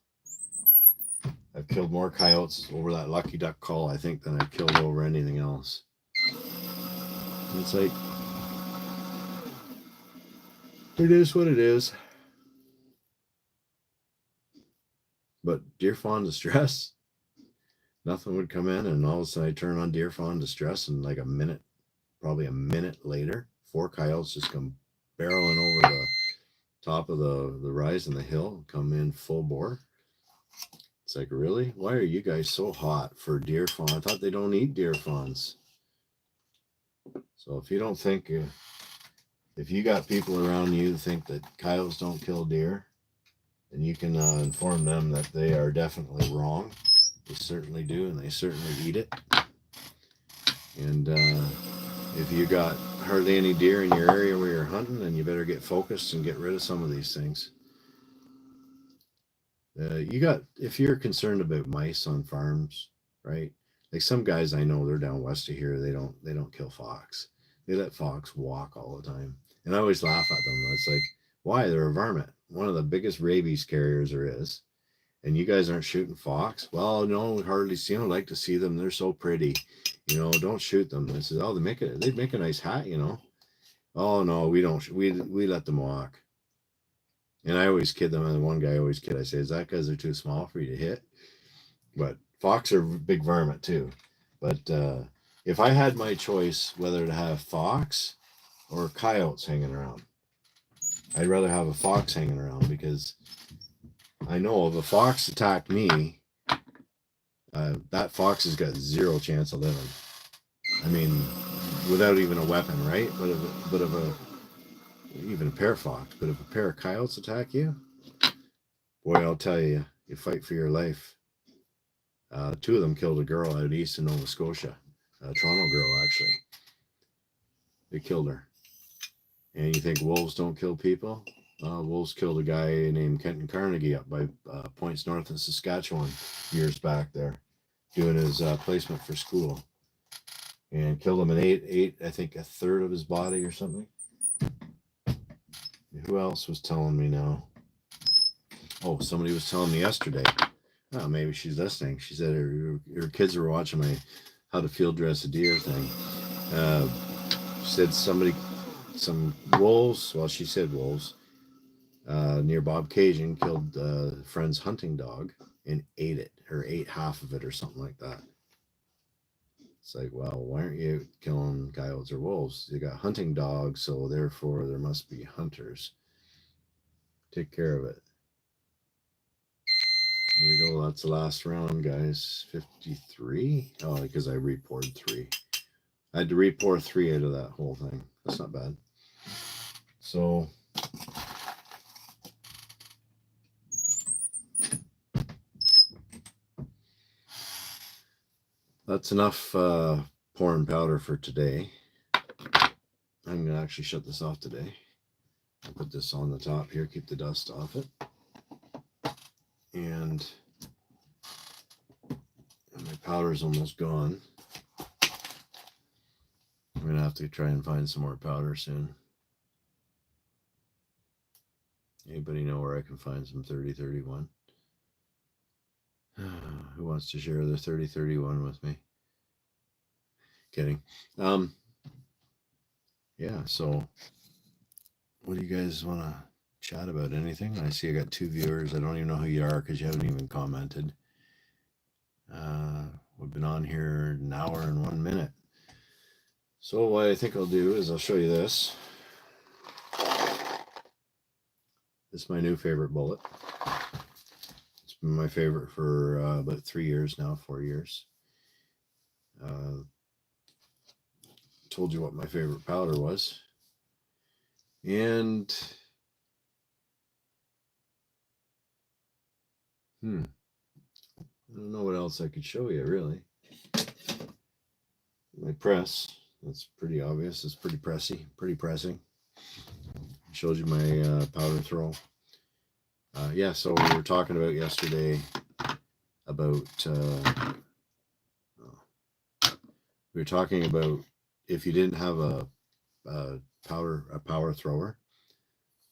Speaker 1: I've killed more coyotes over that Lucky Duck call, I think, than I've killed over anything else. It's like, it is what it is. But deer fawn distress, nothing would come in, and all of a sudden I turn on deer fawn distress, and like a minute, probably a minute later, 4 coyotes just come barreling over the top of the rise in the hill, come in full bore. It's like, really? Why are you guys so hot for deer fawn? I thought they don't eat deer fawns. So if you don't think, if you got people around you who think that coyotes don't kill deer, then you can inform them that they are definitely wrong. They certainly do, and they certainly eat it. And if you got hardly any deer in your area where you're hunting, then you better get focused and get rid of some of these things. If you're concerned about mice on farms, right? Like some guys I know, they're down west of here. They don't kill fox. They let fox walk all the time, and I always laugh at them. It's like, why? They're a varmint, one of the biggest rabies carriers there is, and you guys aren't shooting fox. Well, no, we hardly see them. I like to see them. They're so pretty, Don't shoot them. I said, oh, they'd make a nice hat, Oh no, we don't. We let them walk. And I always kid them, and one guy I always kid. I say, is that because they're too small for you to hit? But fox are big varmint too. But if I had my choice whether to have fox or coyotes hanging around, I'd rather have a fox hanging around, because I know if a fox attacked me, that fox has got zero chance of living. I mean, without even a weapon, right? But even a pair of fox, but if a pair of coyotes attack you, boy, I'll tell you, you fight for your life. 2 of them killed a girl out east in Nova Scotia, a Toronto girl, actually. They killed her. And you think wolves don't kill people? Wolves killed a guy named Kenton Carnegie up by points north in Saskatchewan years back there, doing his placement for school, and killed him and ate, I think, a third of his body or something. Who else was telling me now? Oh, somebody was telling me yesterday. Oh, maybe she's listening. She said her kids were watching my how to field dress a deer thing. She said some wolves. Well, she said wolves near Bob Cajun killed a friend's hunting dog and ate it, or ate half of it, or something like that. It's like, well, why aren't you killing coyotes or wolves? You got hunting dogs, so therefore there must be hunters. Take care of it. Here we go. That's the last round, guys. 53. Oh, because I re-poured 3. I had to re-pour 3 out of that whole thing. That's not bad. So that's enough pouring powder for today. I'm going to actually shut this off today. I'll put this on the top here, keep the dust off it. And my powder's almost gone. I'm going to have to try and find some more powder soon. Anybody know where I can find some 3031? Who wants to share their 3031 with me? Kidding. Yeah, so what do you guys want to chat about? Anything? I see I got 2 viewers. I don't even know who you are because you haven't even commented. We've been on here an hour and 1 minute. So what I think I'll do is I'll show you this. This is my new favorite bullet. It's been my favorite for about 3 years now, 4 years. Told you what my favorite powder was. And I don't know what else I could show you, really. My press, that's pretty obvious. It's pretty pressy, pretty pressing. Showed you my powder throw. Yeah, so we were talking about yesterday about we were talking about if you didn't have a power thrower,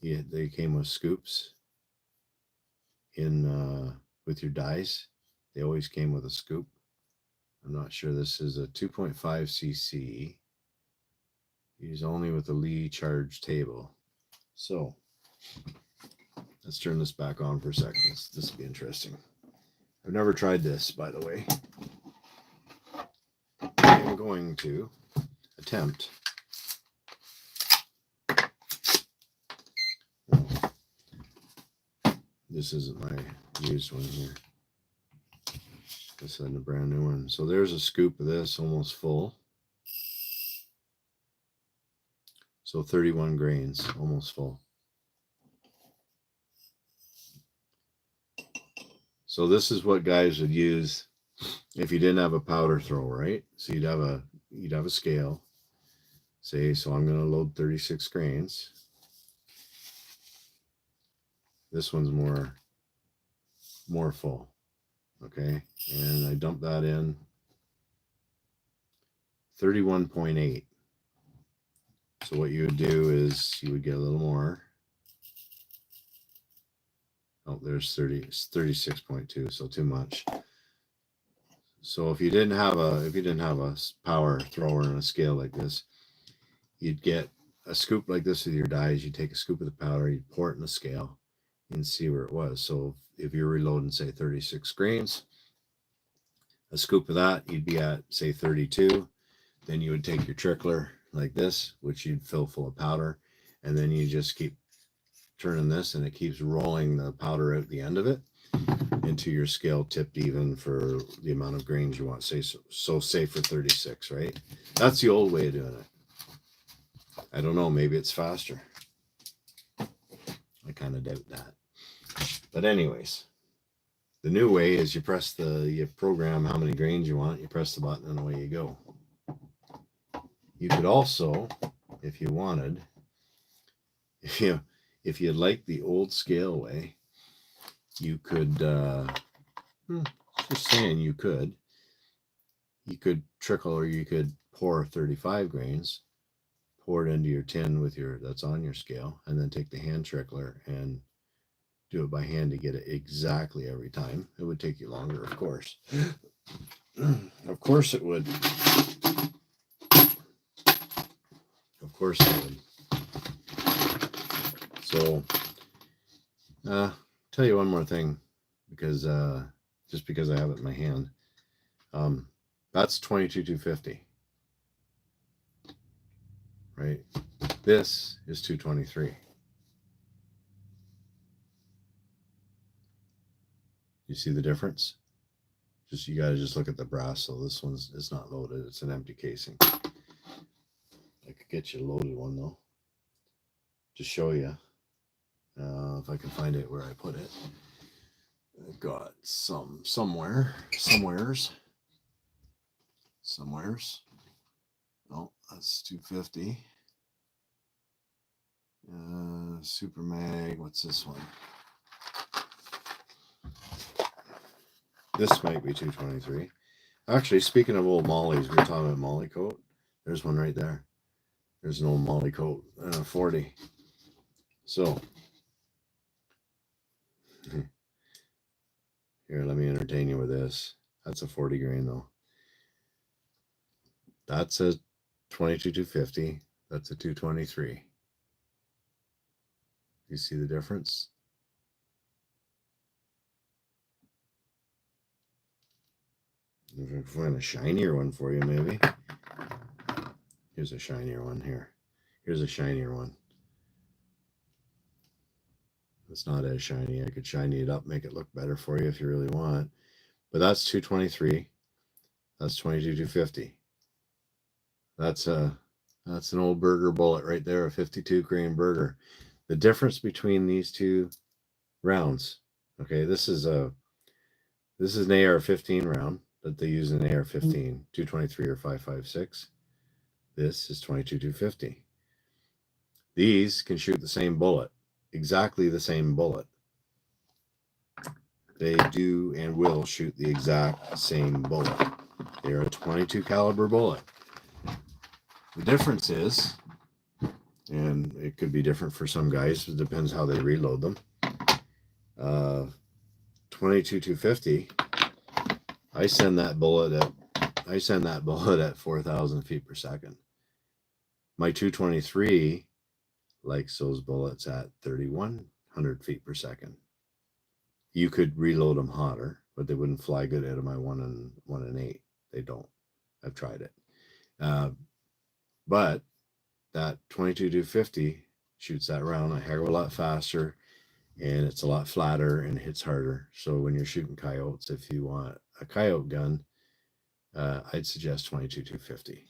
Speaker 1: they came with scoops in with your dies. They always came with a scoop. I'm not sure. This is a 2.5 cc. Use only with the Lee charge table. So let's turn this back on for a second. This will be interesting. I've never tried this, by the way. I'm going to attempt. This isn't my used one here. This is a brand new one. So there's a scoop of this, almost full. So 31 grains, almost full. So this is what guys would use if you didn't have a powder throw, right? So you'd have a scale. Say, so I'm going to load 36 grains. This one's more full. Okay, and I dump that in 31.8. So what you would do is you would get a little more. Oh, there's 36.2, so too much. So if you didn't have a power thrower and a scale like this, you'd get a scoop like this with your dies. You take a scoop of the powder, you pour it in a scale, and see where it was. So if you're reloading, say 36 grains, a scoop of that, you'd be at say 32. Then you would take your trickler like this, which you'd fill full of powder, and then you just keep turning this, and it keeps rolling the powder out the end of it into your scale, tipped even for the amount of grains you want. Say so say for 36, right? That's the old way of doing it. I don't know, maybe it's faster. I kind of doubt that. But anyways, the new way is you program how many grains you want, you press the button, and away you go. You could also, if you wanted, if you like the old scale way, you could, just saying you could trickle, or you could pour 35 grains, pour it into your tin that's on your scale, and then take the hand trickler and do it by hand to get it exactly every time. It would take you longer, of course. Of course it would. Of course it would. So, tell you one more thing, because just because I have it in my hand, that's 22,250, right? This is 223. You see the difference? Just you gotta just look at the brass. So this one's is not loaded. It's an empty casing. I could get you a loaded one though, to show you. If I can find it where I put it. I've got somewheres. Oh, that's 250. Super Mag. What's this one? This might be 223. Actually, speaking of old mollies, we were talking about molly coat. There's one right there. There's an old molly coat, 40. So, here, let me entertain you with this. That's a 40 grain though. That's a 22-250. That's a 223. You see the difference? If I can find a shinier one for you, maybe. Here's a shinier one here. Here's a shinier one. It's not as shiny. I could shiny it up, make it look better for you if you really want. But that's 223. That's 22-250. That's an old burger bullet right there, a 52 grain burger. The difference between these two rounds. Okay, this is an AR-15 round that they use in AR-15, 223 or 5.56. This is 22-250. These can shoot the same bullet, exactly the same bullet. They do and will shoot the exact same bullet. They're a 22 caliber bullet. The difference is, and it could be different for some guys, it depends how they reload them. 22-250, I send that bullet at 4,000 feet per second. My 223 likes those bullets at 3,100 feet per second. You could reload them hotter, but they wouldn't fly good out of my 1 and 8. They don't. I've tried it. But that 22-250 shoots that round a heck of a lot faster, and it's a lot flatter and hits harder. So when you're shooting coyotes, if you want a coyote gun, I'd suggest 22-250.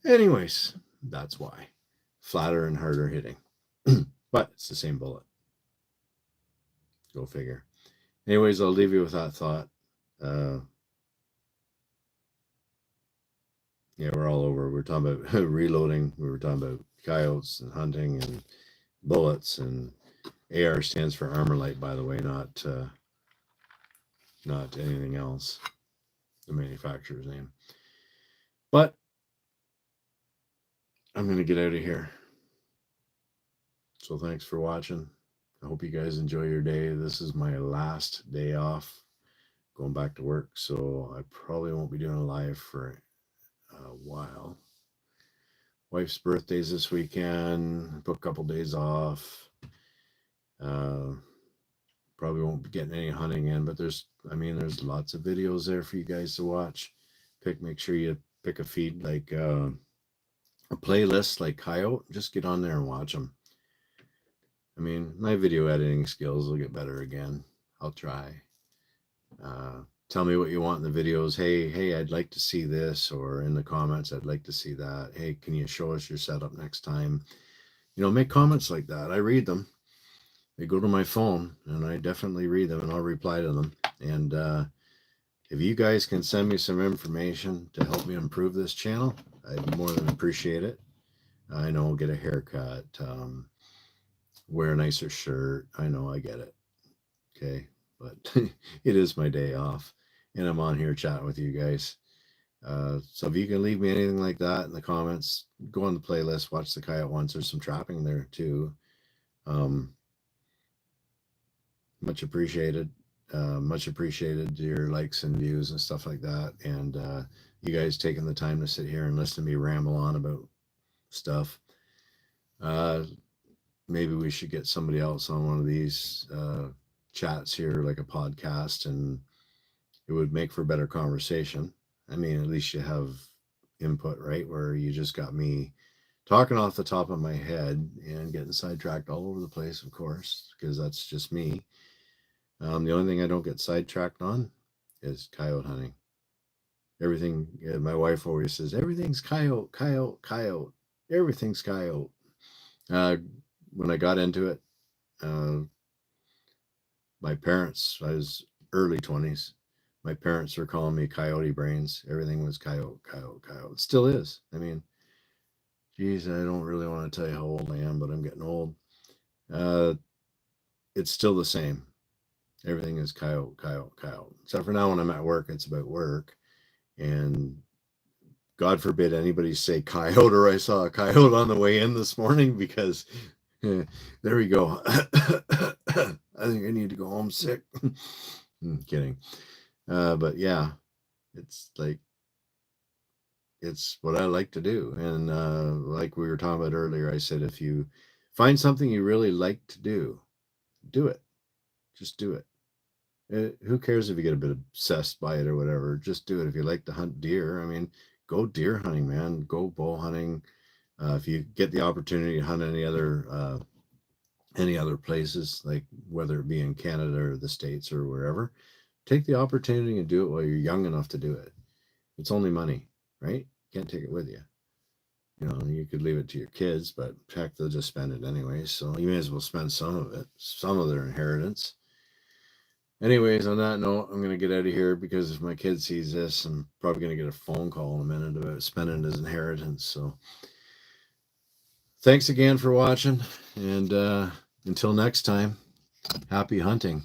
Speaker 1: Anyways, that's why. Flatter and harder hitting. But it's the same bullet. Go figure. Anyways, I'll leave you with that thought. Yeah, we're all over. We're talking about reloading. We were talking about coyotes and hunting and bullets. And AR stands for Armor Light, by the way, not anything else. The manufacturer's name. But I'm going to get out of here. So thanks for watching. I hope you guys enjoy your day. This is my last day off, going back to work. So I probably won't be doing a live for a while. Wife's birthday's this weekend. Book a couple days off. Probably won't be getting any hunting in, but there's lots of videos there for you guys to watch. Make sure you pick a feed like a playlist like Coyote. Just get on there and watch them. I mean, my video editing skills will get better again. I'll try. Tell me what you want in the videos. Hey, I'd like to see this, or in the comments, I'd like to see that. Hey, can you show us your setup next time? Make comments like that. I read them. They go to my phone, and I definitely read them, and I'll reply to them. And if you guys can send me some information to help me improve this channel, I'd more than appreciate it. I know, get a haircut, wear a nicer shirt. I know, I get it. Okay, but it is my day off, and I'm on here chatting with you guys. So if you can leave me anything like that in the comments, go on the playlist, watch the coyote ones. There's some trapping there too. Much appreciated. Much appreciated your likes and views and stuff like that. And you guys taking the time to sit here and listen to me ramble on about stuff. Maybe we should get somebody else on one of these chats here, like a podcast, and it would make for better conversation. I mean, at least you have input, right? Where you just got me talking off the top of my head and getting sidetracked all over the place, of course, because that's just me. The only thing I don't get sidetracked on is coyote hunting. Everything, my wife always says, everything's coyote, coyote, coyote. Everything's coyote. Uh, when I got into it, uh, my parents, I was early 20s. My parents were calling me coyote brains. Everything was coyote, coyote, coyote. It still is. I mean, geez, I don't really want to tell you how old I am, but I'm getting old. Uh, it's still the same. Everything is coyote, coyote, coyote. Except for now when I'm at work, it's about work. And God forbid anybody say coyote or I saw a coyote on the way in this morning because there we go. I think I need to go home sick. Kidding. But yeah, it's like, it's what I like to do. And like we were talking about earlier, I said, if you find something you really like to do it. Just do it. Who cares if you get a bit obsessed by it or whatever? Just do it. If you like to hunt deer, I mean, go deer hunting, man. Go bow hunting. If you get the opportunity to hunt any other places, like whether it be in Canada or the States or wherever, take the opportunity and do it while you're young enough to do it. It's only money, right? You can't take it with you. You know, you could leave it to your kids, but heck, they'll just spend it anyway. So you may as well spend some of it, some of their inheritance. Anyways, on that note, I'm going to get out of here because if my kid sees this, I'm probably going to get a phone call in a minute about spending his inheritance. So thanks again for watching. And until next time, happy hunting.